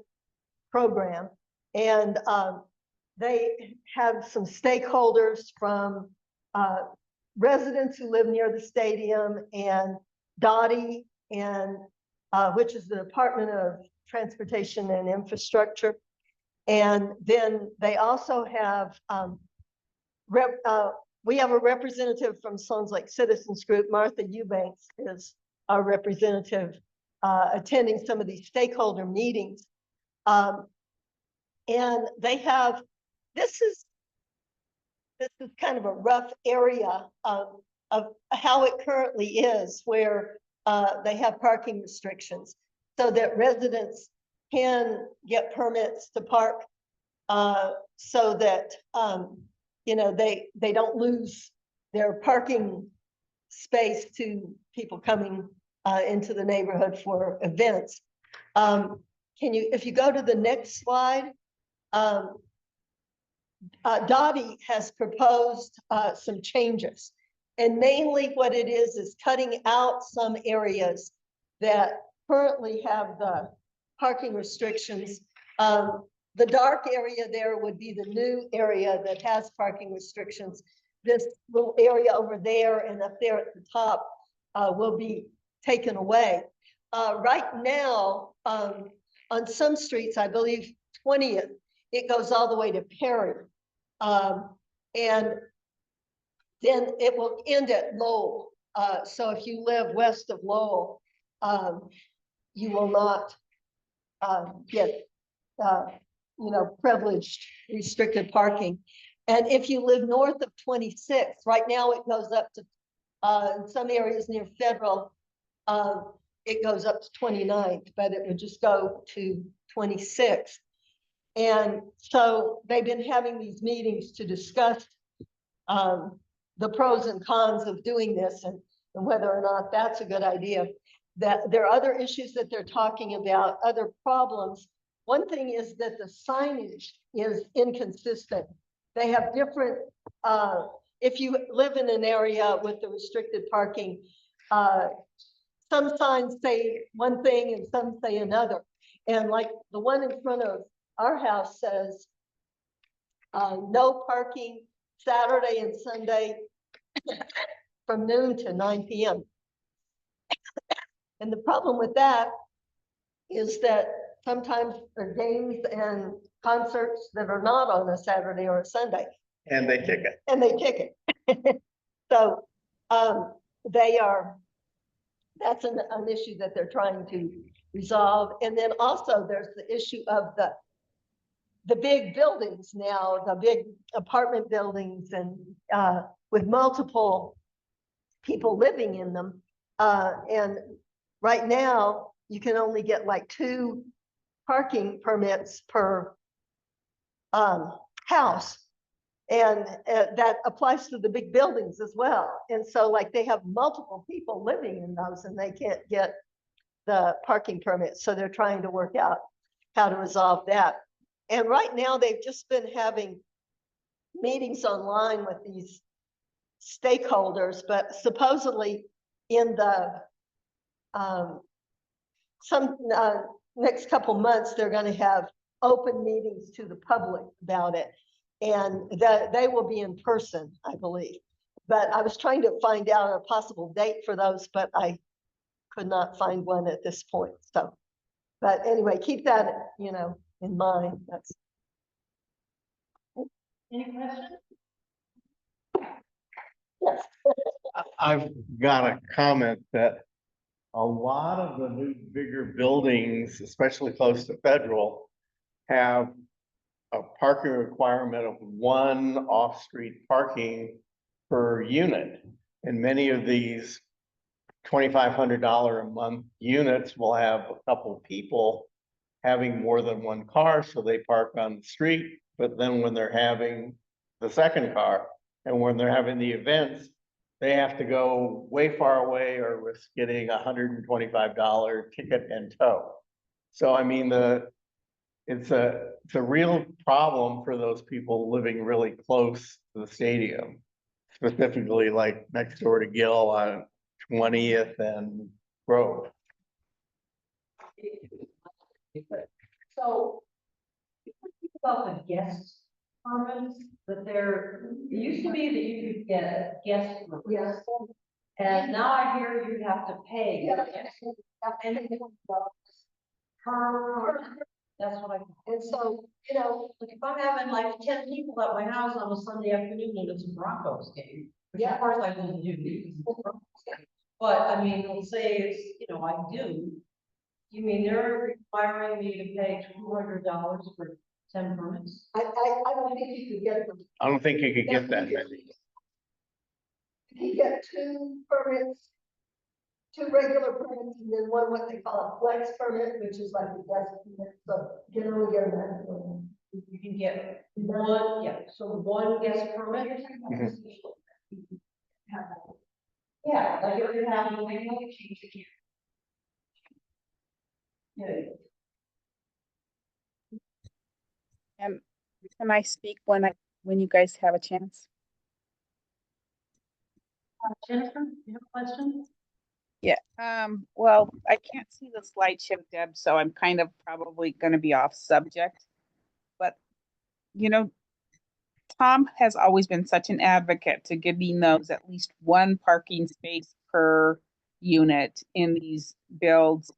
[SPEAKER 5] Program. And they have some stakeholders from residents who live near the stadium, and DOTI, and which is the Department of Transportation and Infrastructure. And then they also have we have a representative from Sloan's Lake Citizens Group. Martha Eubanks is our representative attending some of these stakeholder meetings. And they have, this is kind of a rough area of how it currently is, where they have parking restrictions so that residents can get permits to park so that they don't lose their parking space to people coming into the neighborhood for events. If you go to the next slide, DOTI has proposed some changes, and mainly what it is cutting out some areas that currently have the parking restrictions. The dark area there would be the new area that has parking restrictions. This little area over there and up there at the top will be taken away. Right now, on some streets, I believe 20th, it goes all the way to Perry. And then it will end at Lowell. So if you live west of Lowell, you will not get privileged restricted parking. And if you live north of 26, right now it goes up to, in some areas near Federal, it goes up to 29th, but it would just go to 26. And so they've been having these meetings to discuss the pros and cons of doing this and whether or not that's a good idea. That there are other issues that they're talking about, other problems. One thing is that the signage is inconsistent. They have different, if you live in an area with the restricted parking, some signs say one thing and some say another. And like the one in front of our house says, no parking Saturday and Sunday from noon to 9 p.m. And the problem with that is that sometimes there are games and concerts that are not on a Saturday or a Sunday.
[SPEAKER 4] And they ticket.
[SPEAKER 5] And they ticket. So that's an issue that they're trying to resolve. And then also there's the issue of the big buildings now, the big apartment buildings and with multiple people living in them. And right now you can only get like 2 parking permits per house. And that applies to the big buildings as well. And so like they have multiple people living in those and they can't get the parking permits. So they're trying to work out how to resolve that. And right now they've just been having meetings online with these stakeholders, but supposedly in the next couple months, they're going to have open meetings to the public about it. And they will be in person, I believe. But I was trying to find out a possible date for those, but I could not find one at this point. So, but anyway, keep that, in mind. That's.
[SPEAKER 1] Any questions?
[SPEAKER 5] Yes.
[SPEAKER 4] I've got a comment that a lot of the new bigger buildings, especially close to Federal, have a parking requirement of 1 off-street parking per unit. And many of these $2,500 a month units will have a couple people having more than 1 car, so they park on the street. But then when they're having the second car and when they're having the events, they have to go way far away or risk getting a $125 ticket and tow. So I mean, it's a real problem for those people living really close to the stadium, specifically like next door to Gill on 20th and Grove.
[SPEAKER 10] So, think about the guest permits that it used to be that you could get guest permits. And now I hear you have to pay. That's what and so, like if I'm having like 10 people at my house on a Sunday afternoon and it's a Broncos game, which of course I wouldn't do because it's a Broncos game. But I mean, let's say it's, I do. You mean they're requiring me to pay $200 for 10 permits?
[SPEAKER 5] I don't think you could get them.
[SPEAKER 4] I don't think you could get that many.
[SPEAKER 5] You get 2 permits, 2 regular permits, and then one what they call a flex permit, which is like a guest permit. So you can only get that.
[SPEAKER 10] You can get 1, so 1 guest permit. Yeah, like if you're having a change the camera. Yeah.
[SPEAKER 9] Can I speak when you guys have a chance?
[SPEAKER 1] Jennifer, you have a question?
[SPEAKER 9] Yeah, well, I can't see the slideshow, Deb, so I'm kind of probably going to be off subject. But, Tom has always been such an advocate to giving those at least 1 parking space per unit in these builds.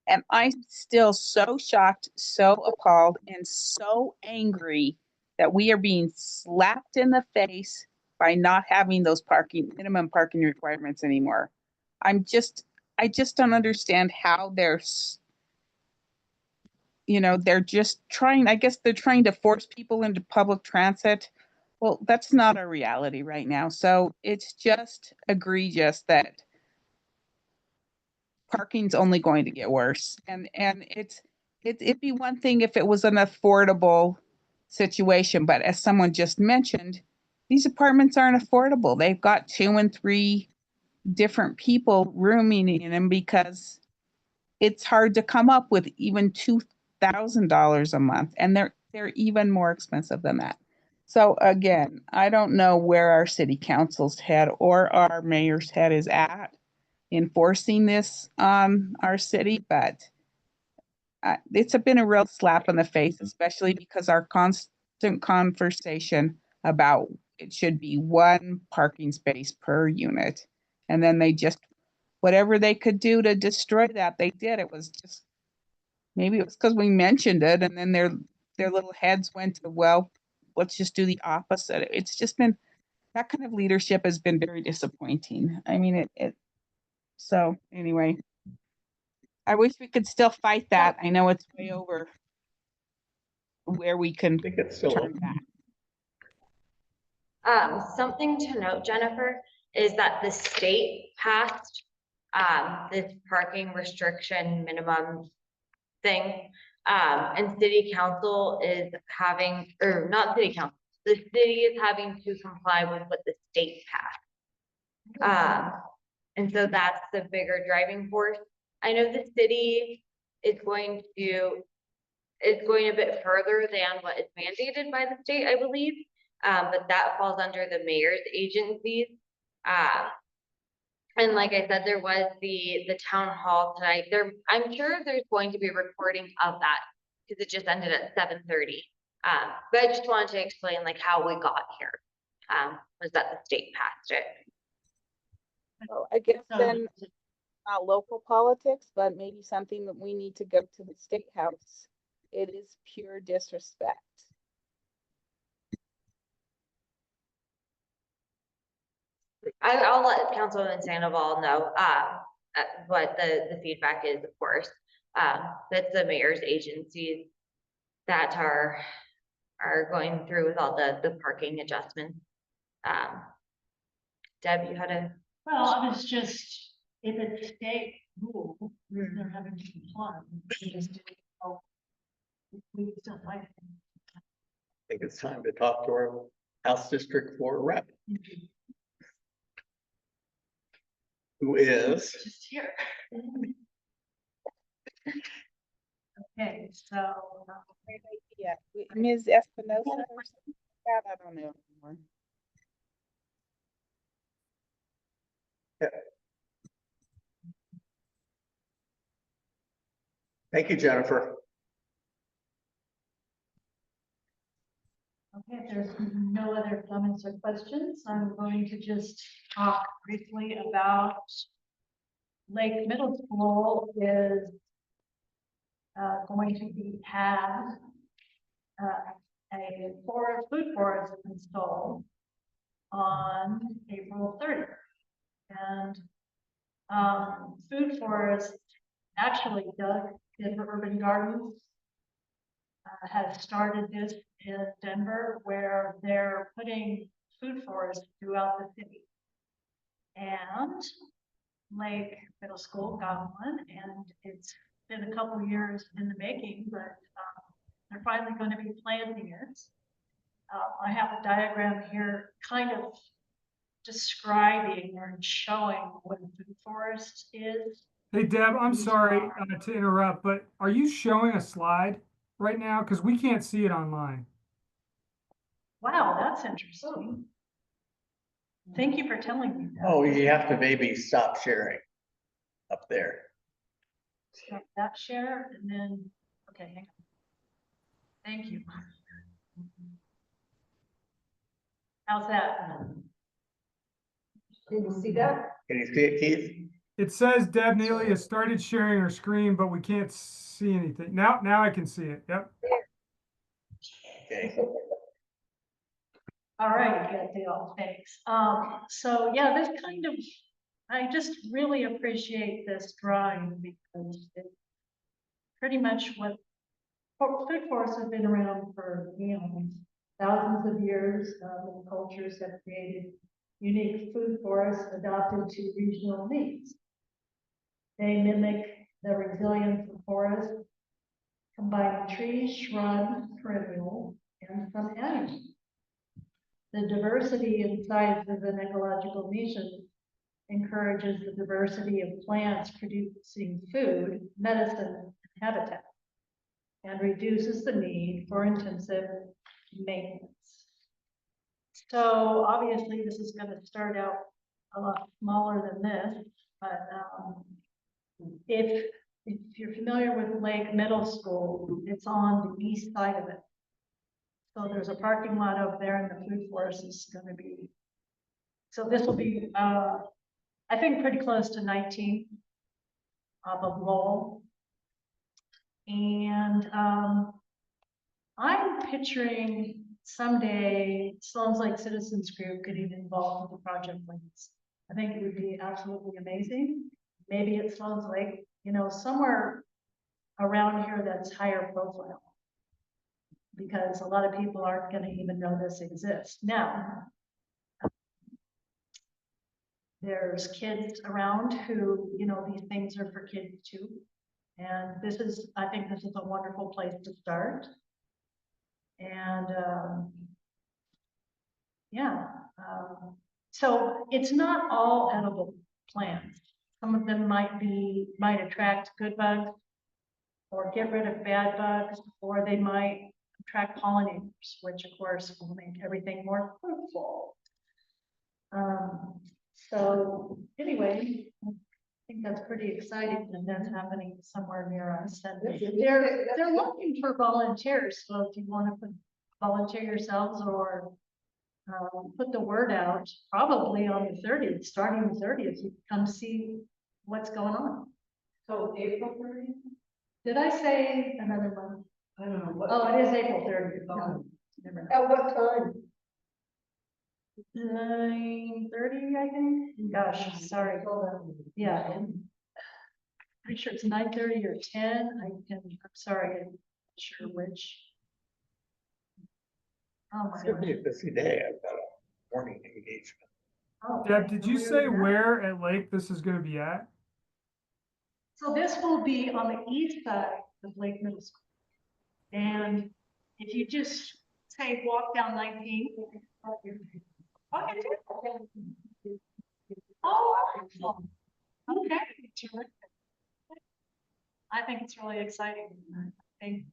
[SPEAKER 9] And I'm still so shocked, so appalled, and so angry that we are being slapped in the face by not having those minimum parking requirements anymore. I just don't understand how you know, they're just trying, I guess they're trying to force people into public transit. Well, that's not a reality right now. So it's just egregious that parking's only going to get worse. And it'd be one thing if it was an affordable situation, but as someone just mentioned, these apartments aren't affordable. They've got 2 and 3 different people rooming in them because it's hard to come up with even $2,000 a month, and they're even more expensive than that. So again, I don't know where our city council's head or our mayor's head is at enforcing this on our city, but it's been a real slap in the face, especially because our constant conversation about it should be 1 parking space per unit. And then they just, whatever they could do to destroy that, they did. It was just, maybe it was because we mentioned it, and then their little heads went to, well, let's just do the opposite. It's just been, that kind of leadership has been very disappointing. I mean, so anyway, I wish we could still fight that. I know it's way over where we can
[SPEAKER 4] I think it's still
[SPEAKER 9] turn back.
[SPEAKER 7] Something to note, Jennifer, is that the state passed this parking restriction minimum thing. And city council is having, or not city council, the city is having to comply with what the state passed. And so that's the bigger driving force. I know the city is going a bit further than what is mandated by the state, I believe. But that falls under the mayor's agencies. And like I said, there was the town hall tonight. I'm sure there's going to be a recording of that because it just ended at 7:30. But I just wanted to explain like how we got here. Was that the state passed it.
[SPEAKER 9] Well, I guess then not local politics, but maybe something that we need to go to the state house. It is pure disrespect.
[SPEAKER 7] I'll let Councilwoman Sandoval know what the feedback is, of course. That's the mayor's agencies that are going through with all the parking adjustments. Deb, you had a.
[SPEAKER 1] Well, I was just, if it's state rule, they're having to comply. We still like it.
[SPEAKER 4] I think it's time to talk to our House District 4 rep, who is
[SPEAKER 1] Just here. Okay, so.
[SPEAKER 9] Great idea. Ms. Espinosa or something like that? I don't know anymore.
[SPEAKER 4] Thank you, Jennifer.
[SPEAKER 1] Okay, if there's no other comments or questions, I'm going to just talk briefly about Lake Middle School is going to have a food forest installed on April 30th. And food forest actually Doug in Urban Gardens has started this in Denver where they're putting food forests throughout the city. And Lake Middle School got one, and it's been a couple of years in the making, but they're finally going to be planting it. I have a diagram here kind of describing or showing what a food forest is.
[SPEAKER 6] Hey Deb, I'm sorry to interrupt, but are you showing a slide right now? Because we can't see it online.
[SPEAKER 1] Wow, that's interesting. Thank you for telling me that.
[SPEAKER 4] Oh, you have to maybe stop sharing up there.
[SPEAKER 1] Stop that share and then, okay, hang on. Thank you. How's that?
[SPEAKER 5] Can you see that?
[SPEAKER 4] Can you see it, Keith?
[SPEAKER 6] It says Deb Neely has started sharing her screen, but we can't see anything. Now I can see it. Yep.
[SPEAKER 4] Okay.
[SPEAKER 1] All right, good deal, thanks. So yeah, this kind of, I just really appreciate this drawing because it's pretty much what food forests have been around for, thousands of years. And cultures have created unique food forests adapted to regional needs. They mimic the resilience of forests, combining trees, shrubs, perennials, and some animals. The diversity in sizes and ecological niches encourages the diversity of plants producing food, medicine, and habitat, and reduces the need for intensive maintenance. So obviously this is going to start out a lot smaller than this, but if you're familiar with Lake Middle School, it's on the east side of it. So there's a parking lot over there and the food forest is going to be, so this will be, I think pretty close to 19 off of Lowell. And I'm picturing someday Sloan's Lake Citizens Group getting involved with a project like this. I think it would be absolutely amazing. Maybe at Sloan's Lake, somewhere around here that's higher profile. Because a lot of people aren't going to even know this exists. Now, there's kids around who, these things are for kids too. And I think this is a wonderful place to start. And so it's not all edible plants. Some of them might attract good bugs or get rid of bad bugs, or they might attract pollinators, which of course will make everything more fruitful. So anyway, I think that's pretty exciting, and that's happening somewhere near us. And they're looking for volunteers. So if you want to volunteer yourselves or put the word out, probably on the 30th, starting the 30th, you can come see what's going on.
[SPEAKER 10] So April 30th?
[SPEAKER 1] Did I say another month?
[SPEAKER 10] I don't know. What
[SPEAKER 1] Oh, it is April 30th.
[SPEAKER 10] Oh.
[SPEAKER 1] Never
[SPEAKER 5] At what time?
[SPEAKER 1] 9:30, I think. Gosh, sorry. Yeah. Pretty sure it's 9:30 or 10. I'm sorry, I'm not sure which. Oh
[SPEAKER 4] It's
[SPEAKER 1] my
[SPEAKER 4] gonna be a
[SPEAKER 1] God.
[SPEAKER 4] busy day. I've got a morning engagement.
[SPEAKER 1] Oh,
[SPEAKER 6] Deb, did you say
[SPEAKER 1] earlier than that.
[SPEAKER 6] where at Lake this is gonna be at?
[SPEAKER 1] So this will be on the east side of Lake Middle School. And if you just say walk down 19. Oh, okay. Terrific. I think it's really exciting. I think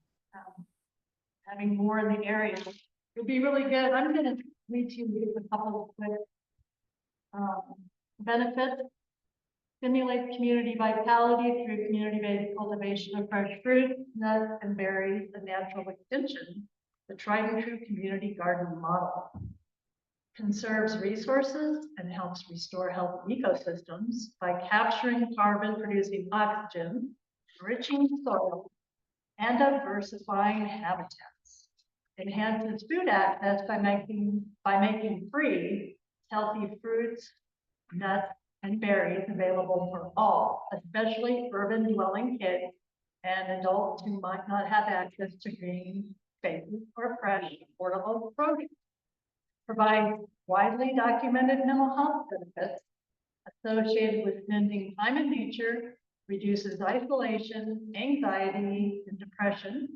[SPEAKER 1] having more in the area would be really good. I'm going to read to you a couple of quick benefits. Stimulate community vitality through community-based cultivation of fresh fruit, nuts, and berries, a natural extension, the tried and true community garden model. Conserves resources and helps restore healthy ecosystems by capturing carbon, producing oxygen, enriching soil, and diversifying habitats. Enhances food access by making free healthy fruits, nuts, and berries available for all, especially urban dwelling kids and adults who might not have access to green spaces or fresh, affordable produce. Provides widely documented mental health benefits associated with spending time in nature, reduces isolation, anxiety, and depression,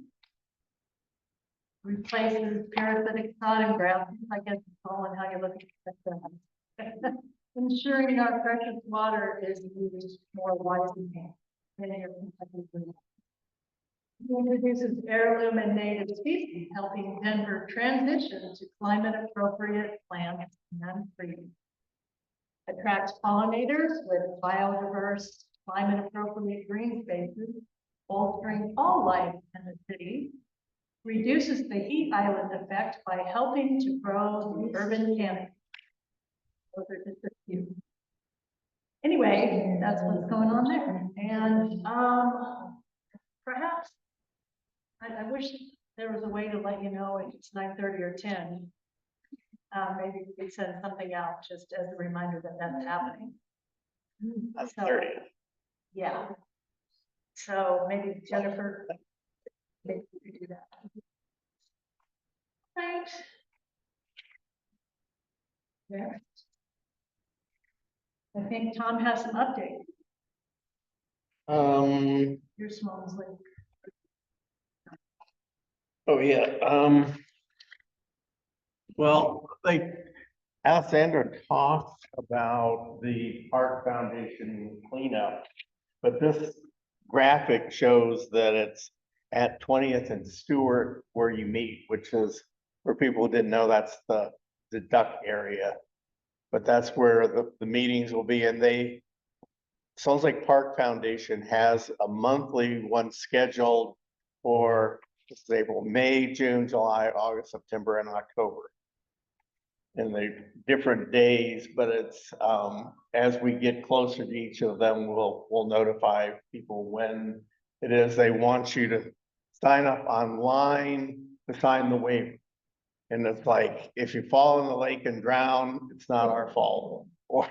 [SPEAKER 1] replaces parasitic sod and grass. I guess it's all in how you look at that. Ensuring our precious water is used more wisely than air. Introduces heirloom and native species, helping Denver transition to climate-appropriate plants and trees. Attracts pollinators with biodiverse, climate-appropriate green spaces, bolstering all life in the city. Reduces the heat island effect by helping to grow the urban canopy. Those are just a few. Anyway, that's what's going on there. And perhaps I wish there was a way to let you know if it's 9:30 or 10. Maybe we could send something out just as a reminder that that's happening.
[SPEAKER 4] That's
[SPEAKER 1] So,
[SPEAKER 4] 30.
[SPEAKER 1] yeah. So maybe Jennifer,
[SPEAKER 5] Maybe we do that.
[SPEAKER 1] Right. Yeah. I think Tom has some update. Your small link.
[SPEAKER 4] Oh, yeah, well, Alexander talked about the Park Foundation cleanup, but this graphic shows that it's at 20th and Stewart where you meet, which is where people didn't know that's the duck area. But that's where the meetings will be, and sounds like Park Foundation has a monthly one scheduled for, this is April, May, June, July, August, September, and October. And they're different days, but it's, as we get closer to each of them, we'll notify people when it is. They want you to sign up online to sign the waiver. And it's like, if you fall in the lake and drown, it's not our fault. Or,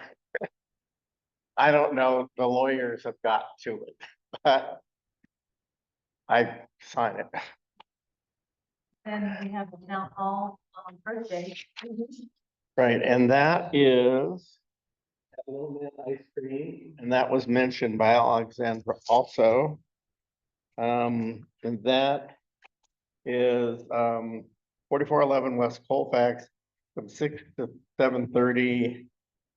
[SPEAKER 4] I don't know, the lawyers have got to it, but I sign it.
[SPEAKER 1] Then we have the town hall on birthday.
[SPEAKER 4] Right, and that is a little bit ice cream, and that was mentioned by Alexandra also. And that is 4411 West Colfax from 6 to 7:30.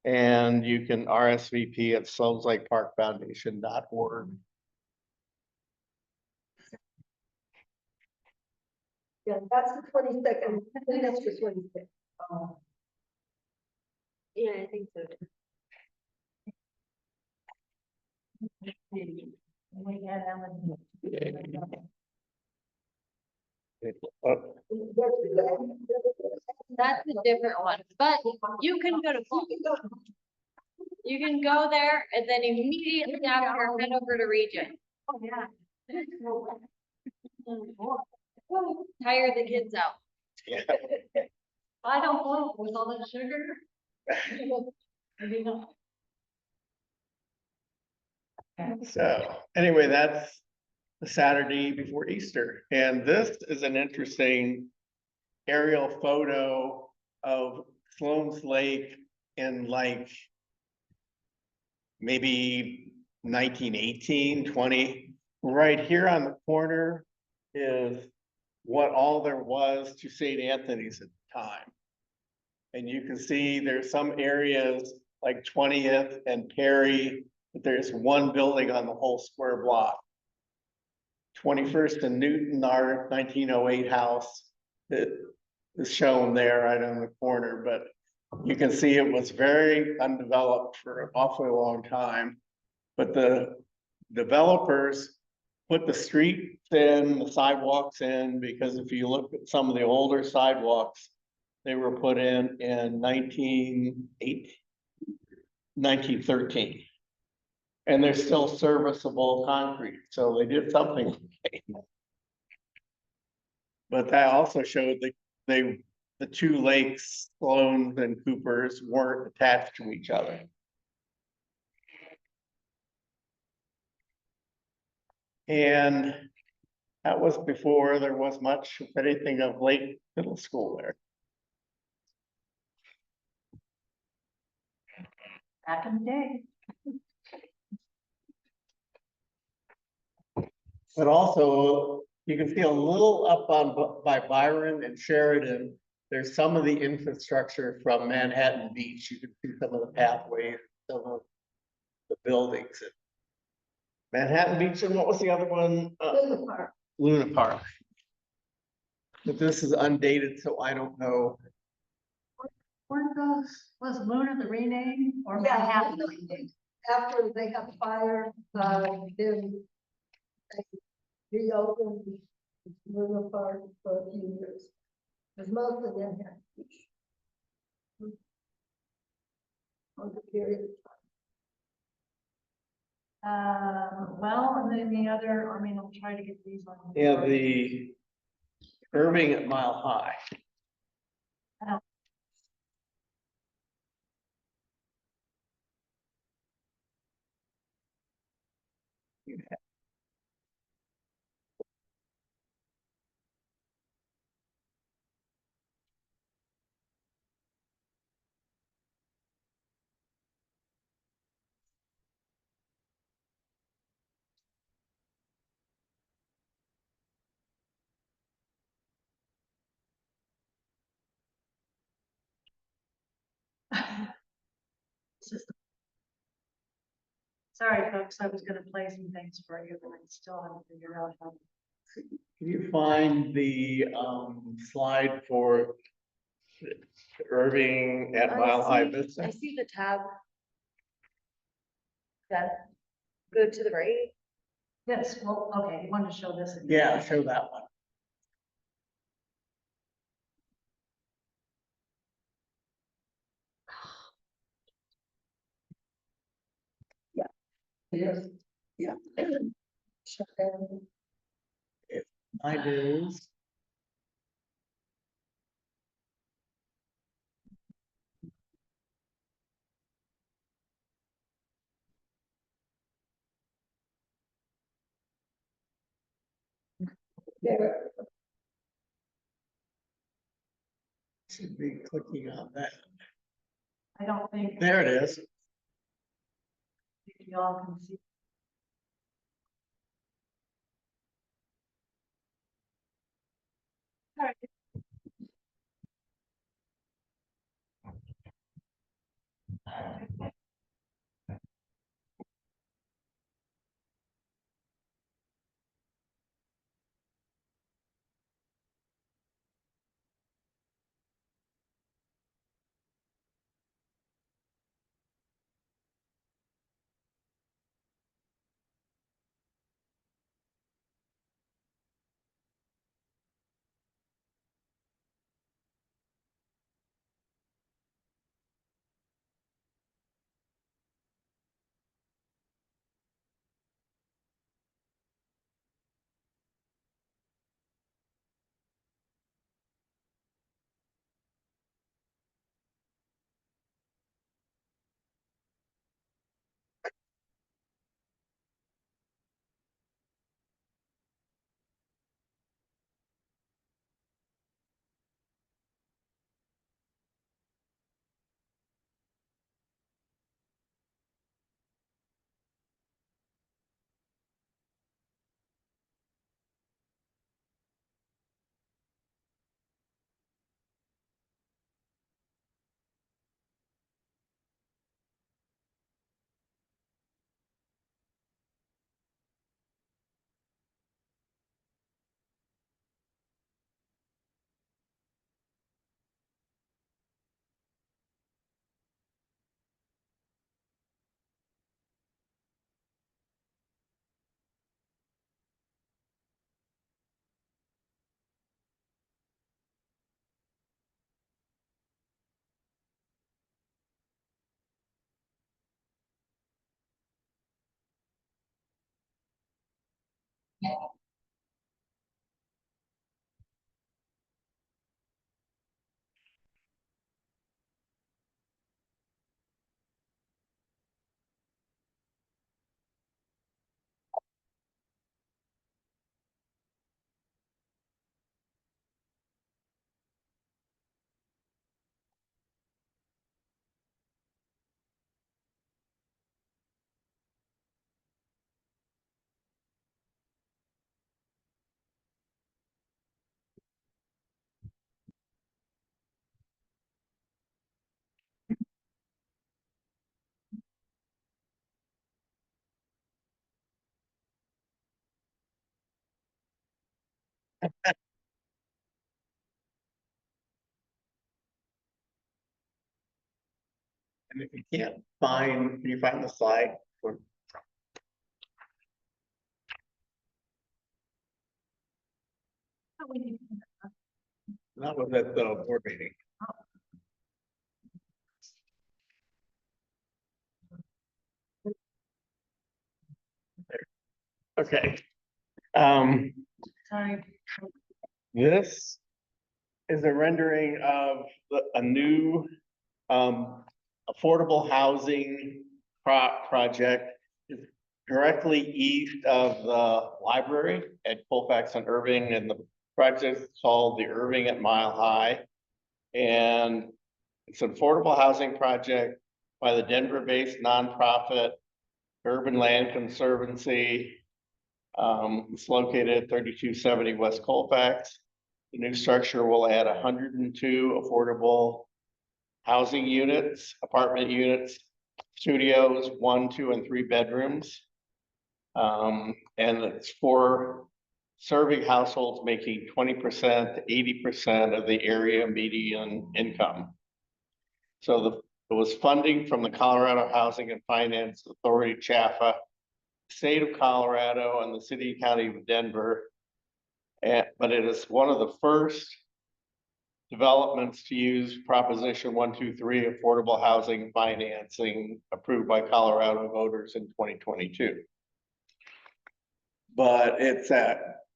[SPEAKER 4] And you can RSVP at sloanslakeparkfoundation.org.
[SPEAKER 5] Yeah, that's the 22nd. I think that's just Wednesday.
[SPEAKER 7] Yeah, I think so.
[SPEAKER 1] We had Ellen.
[SPEAKER 7] That's a different one, but you can go to, you can go there and then immediately after head over to Region.
[SPEAKER 1] Oh, yeah.
[SPEAKER 7] Tire the kids out.
[SPEAKER 4] Yeah.
[SPEAKER 1] I don't know, with all that sugar. Maybe not.
[SPEAKER 4] So anyway, that's the Saturday before Easter. And this is an interesting aerial photo of Sloan's Lake in like maybe 1918, 20. Right here on the corner is what all there was to St. Anthony's at the time. And you can see there's some areas like 20th and Perry, but there's one building on the whole square block. 21st and Newton, our 1908 house that is shown there right on the corner, but you can see it was very undeveloped for an awfully long time. But the developers put the streets in, the sidewalks in, because if you look at some of the older sidewalks, they were put in 1913. And they're still serviceable concrete, so they did something. But that also showed that the two lakes, Sloan's and Cooper's, weren't attached to each other. And that was before there was much, if anything, of Lake Middle School there.
[SPEAKER 1] Back in the day.
[SPEAKER 4] But also, you can see a little up on by Byron and Sheridan, there's some of the infrastructure from Manhattan Beach. You can see some of the pathways, some of the buildings. Manhattan Beach, and what was the other one?
[SPEAKER 5] Luna Park.
[SPEAKER 4] Luna Park. But this is undated, so I don't know.
[SPEAKER 1] Weren't those, was Luna the rename or
[SPEAKER 5] Yeah.
[SPEAKER 1] Manhattan the rename?
[SPEAKER 5] After they had fire, then they reopened Luna Park for a few years. Because most of them had beach. On the period of time.
[SPEAKER 1] Well, and then the other, I mean, I'll try to get these on.
[SPEAKER 4] Yeah, the Irving at Mile High.
[SPEAKER 1] Sorry, folks, I was gonna play some things for you, but I still haven't figured out how.
[SPEAKER 4] Can you find the slide for Irving at Mile High
[SPEAKER 7] I
[SPEAKER 4] Vista?
[SPEAKER 7] see the tab. That, go to the right.
[SPEAKER 1] Yes, well, okay, you wanted to show this. again.
[SPEAKER 4] Yeah, show that one.
[SPEAKER 10] It is.
[SPEAKER 4] Yeah. Mine is.
[SPEAKER 10] There.
[SPEAKER 4] Should be clicking on that.
[SPEAKER 1] I don't think
[SPEAKER 4] There it is.
[SPEAKER 1] y'all can see. All right.
[SPEAKER 4] And if you can't find, can you find the slide? For that was at the board meeting. Okay.
[SPEAKER 1] Sorry.
[SPEAKER 4] This is a rendering of a new affordable housing project directly east of the library at Colfax and Irving, and the project is called the Irving at Mile High. And it's an affordable housing project by the Denver-based nonprofit Urban Land Conservancy. It's located at 3270 West Colfax. The new structure will add 102 affordable housing units, apartment units, studios, 1, 2, and 3 bedrooms. And it's for serving households making 20% to 80% of the area median income. So it was funding from the Colorado Housing and Finance Authority, CHAFA, State of Colorado, and the City and County of Denver. But it is one of the first developments to use Proposition 123 affordable housing financing approved by Colorado voters in 2022. But it's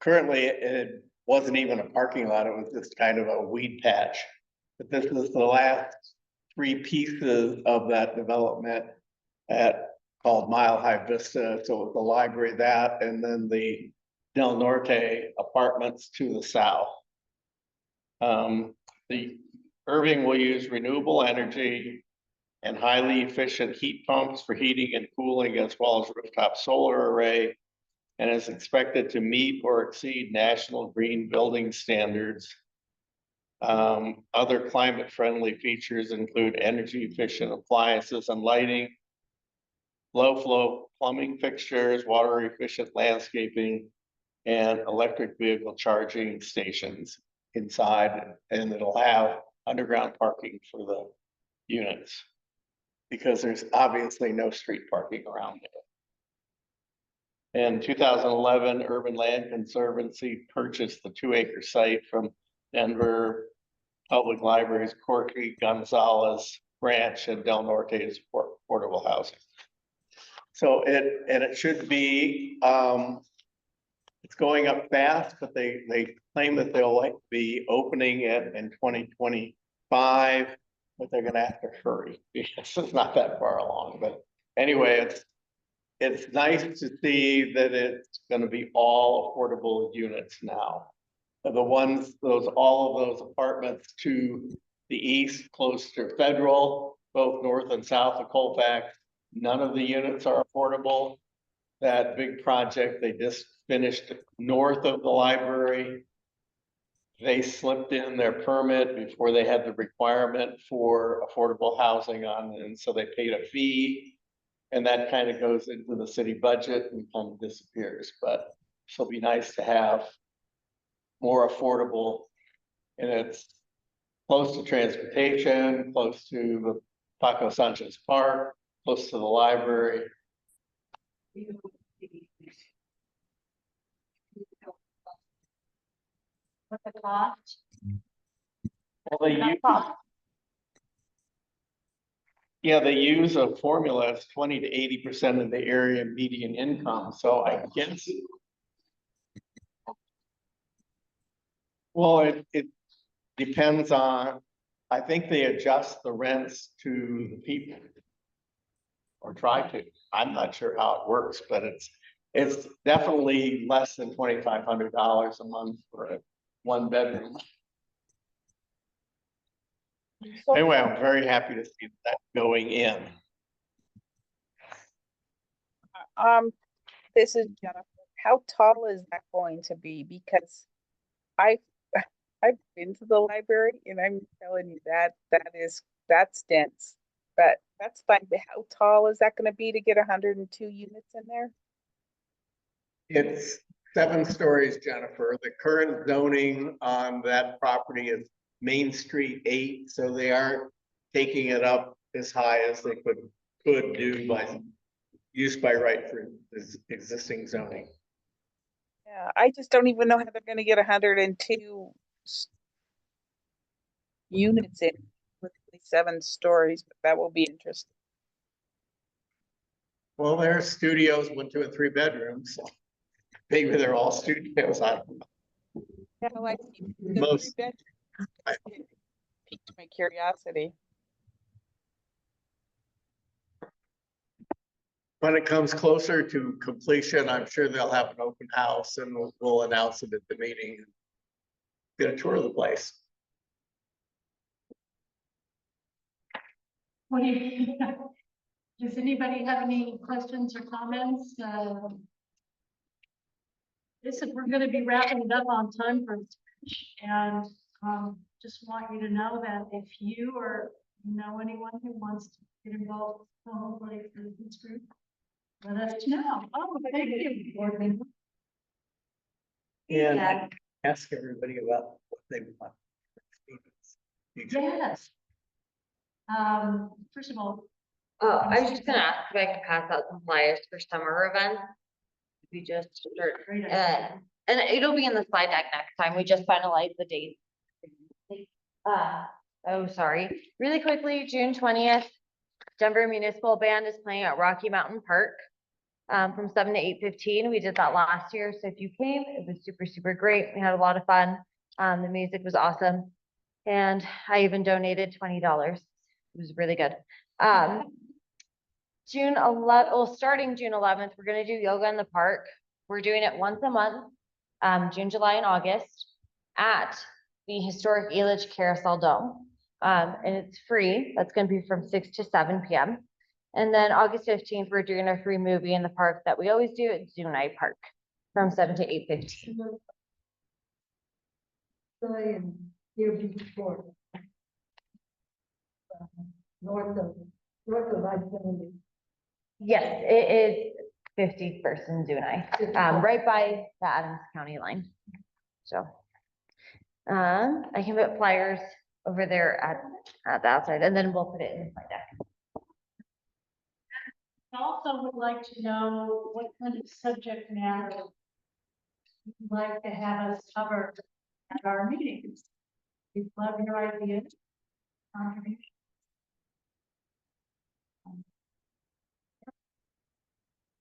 [SPEAKER 4] currently it wasn't even a parking lot, it was just kind of a weed patch. But this is the last 3 pieces of that development called Mile High Vista. So the library, that, and then the Del Norte apartments to the south. The Irving will use renewable energy and highly efficient heat pumps for heating and cooling, as well as rooftop solar array, and is expected to meet or exceed national green building standards. Other climate-friendly features include energy-efficient appliances and lighting, low-flow plumbing fixtures, water-efficient landscaping, and electric vehicle charging stations inside, and it'll have underground parking for the units because there's obviously no street parking around it. In 2011, Urban Land Conservancy purchased the 2-acre site from Denver Public Library's Corky Gonzalez Branch and Del Norte's affordable housing. So it should be, it's going up fast, but they claim that they'll be opening it in 2025, but they're gonna have to hurry because it's not that far along. But anyway, it's nice to see that it's gonna be all affordable units now. All of those apartments to the east, close to Federal, both north and south of Colfax, none of the units are affordable. That big project they just finished north of the library, they slipped in their permit before they had the requirement for affordable housing on, and so they paid a fee. And that kind of goes into the city budget and kind of disappears, but it'll be nice to have more affordable, and it's close to transportation, close to the Paco Sanchez Park, close to the library.
[SPEAKER 1] What's the cost?
[SPEAKER 4] Well, they use a formula, it's 20 to 80% of the area median income, so I guess. Well, it depends on, I think they adjust the rents to the people. Or try to, I'm not sure how it works, but it's definitely less than $2,500 a month for a 1 bedroom. Anyway, I'm very happy to see that going in.
[SPEAKER 11] This is Jennifer. How tall is that going to be? Because I've been to the library and I'm telling you that's dense, but that's fine. But how tall is that going to be to get 102 units in there?
[SPEAKER 4] It's 7 stories, Jennifer. The current zoning on that property is Main Street 8, so they aren't taking it up as high as they could do by use by right for existing zoning.
[SPEAKER 11] Yeah, I just don't even know how they're going to get 102 units in with 7 stories, but that will be interesting.
[SPEAKER 4] Well, there's studios, 1, 2, and 3 bedrooms. So maybe they're all studios. I don't know.
[SPEAKER 11] Yeah, like the
[SPEAKER 4] Most,
[SPEAKER 11] 3 bedrooms piqued my curiosity.
[SPEAKER 4] when it comes closer to completion, I'm sure they'll have an open house and we'll announce it at the meeting. Get a tour of the place.
[SPEAKER 1] What do you, does anybody have any questions or comments? We're gonna be wrapping it up on time for speech, and just want you to know that if you or know anyone who wants to get involved with the whole Lake Citizens Group, let us know. Oh, thank you, board member.
[SPEAKER 4] And
[SPEAKER 1] Yeah.
[SPEAKER 4] ask everybody about what they want.
[SPEAKER 1] Yes. First of all,
[SPEAKER 7] Oh, I was just gonna ask if I could pass out some flyers for summer events. We just start,
[SPEAKER 1] great idea.
[SPEAKER 7] and it'll be in the slide deck next time. We just finalized the date. Oh, sorry. Really quickly, June 20th, Denver Municipal Band is playing at Rocky Mountain Park from 7 to 8:15. We did that last year. So if you came, it was super, super great. We had a lot of fun. The music was awesome. And I even donated $20. It was really good. June 11th, well, starting June 11th, we're gonna do yoga in the park. We're doing it once a month, June, July, and August at the historic Elitch Carousel Dome. And it's free. That's gonna be from 6 to 7 p.m. And then August 15th, we're doing a free movie in the park that we always do at Zunai Park from 7 to 8:15.
[SPEAKER 5] Here before. North of I-70.
[SPEAKER 7] Yes, it is 51st and Zunai, right by the Adams County line. So, I can put flyers over there at the outside, and then we'll put it in the slide deck.
[SPEAKER 1] I also would like to know what kind of subject matter you'd like to have us cover at our meetings. We'd love your ideas. Contributions.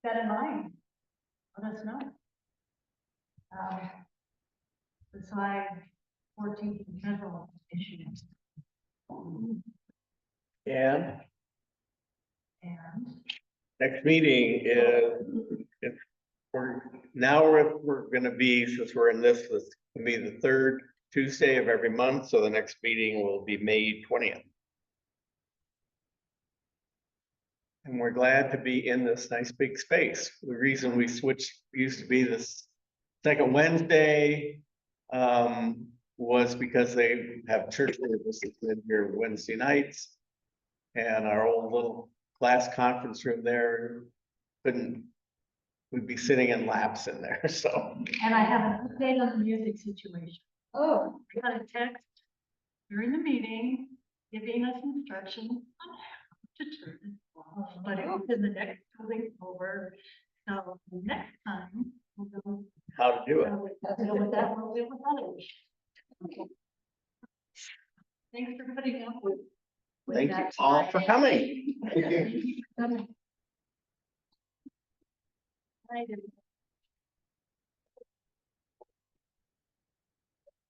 [SPEAKER 1] That in mind, let us know. Beside 14th and general issues.
[SPEAKER 4] And
[SPEAKER 1] And
[SPEAKER 4] next meeting is, we're gonna be, since we're in this gonna be the third Tuesday of every month, so the next meeting will be May 20th. And we're glad to be in this nice big space. The reason we switched, used to be this second Wednesday, was because they have church services in here Wednesday nights. And our old little class conference room there we'd be sitting in laps in there, so.
[SPEAKER 1] And I have an update on the music situation. Oh, I got a text during the meeting giving us instructions on how to turn it off, but it was in the next building over. So next time, we'll go.
[SPEAKER 4] How to do it.
[SPEAKER 1] Deal with that, we'll deal with others. Okay. Thanks for putting up with.
[SPEAKER 4] Thank you
[SPEAKER 1] that
[SPEAKER 4] all
[SPEAKER 1] tonight.
[SPEAKER 4] for coming.
[SPEAKER 1] Thank you for coming. I didn't.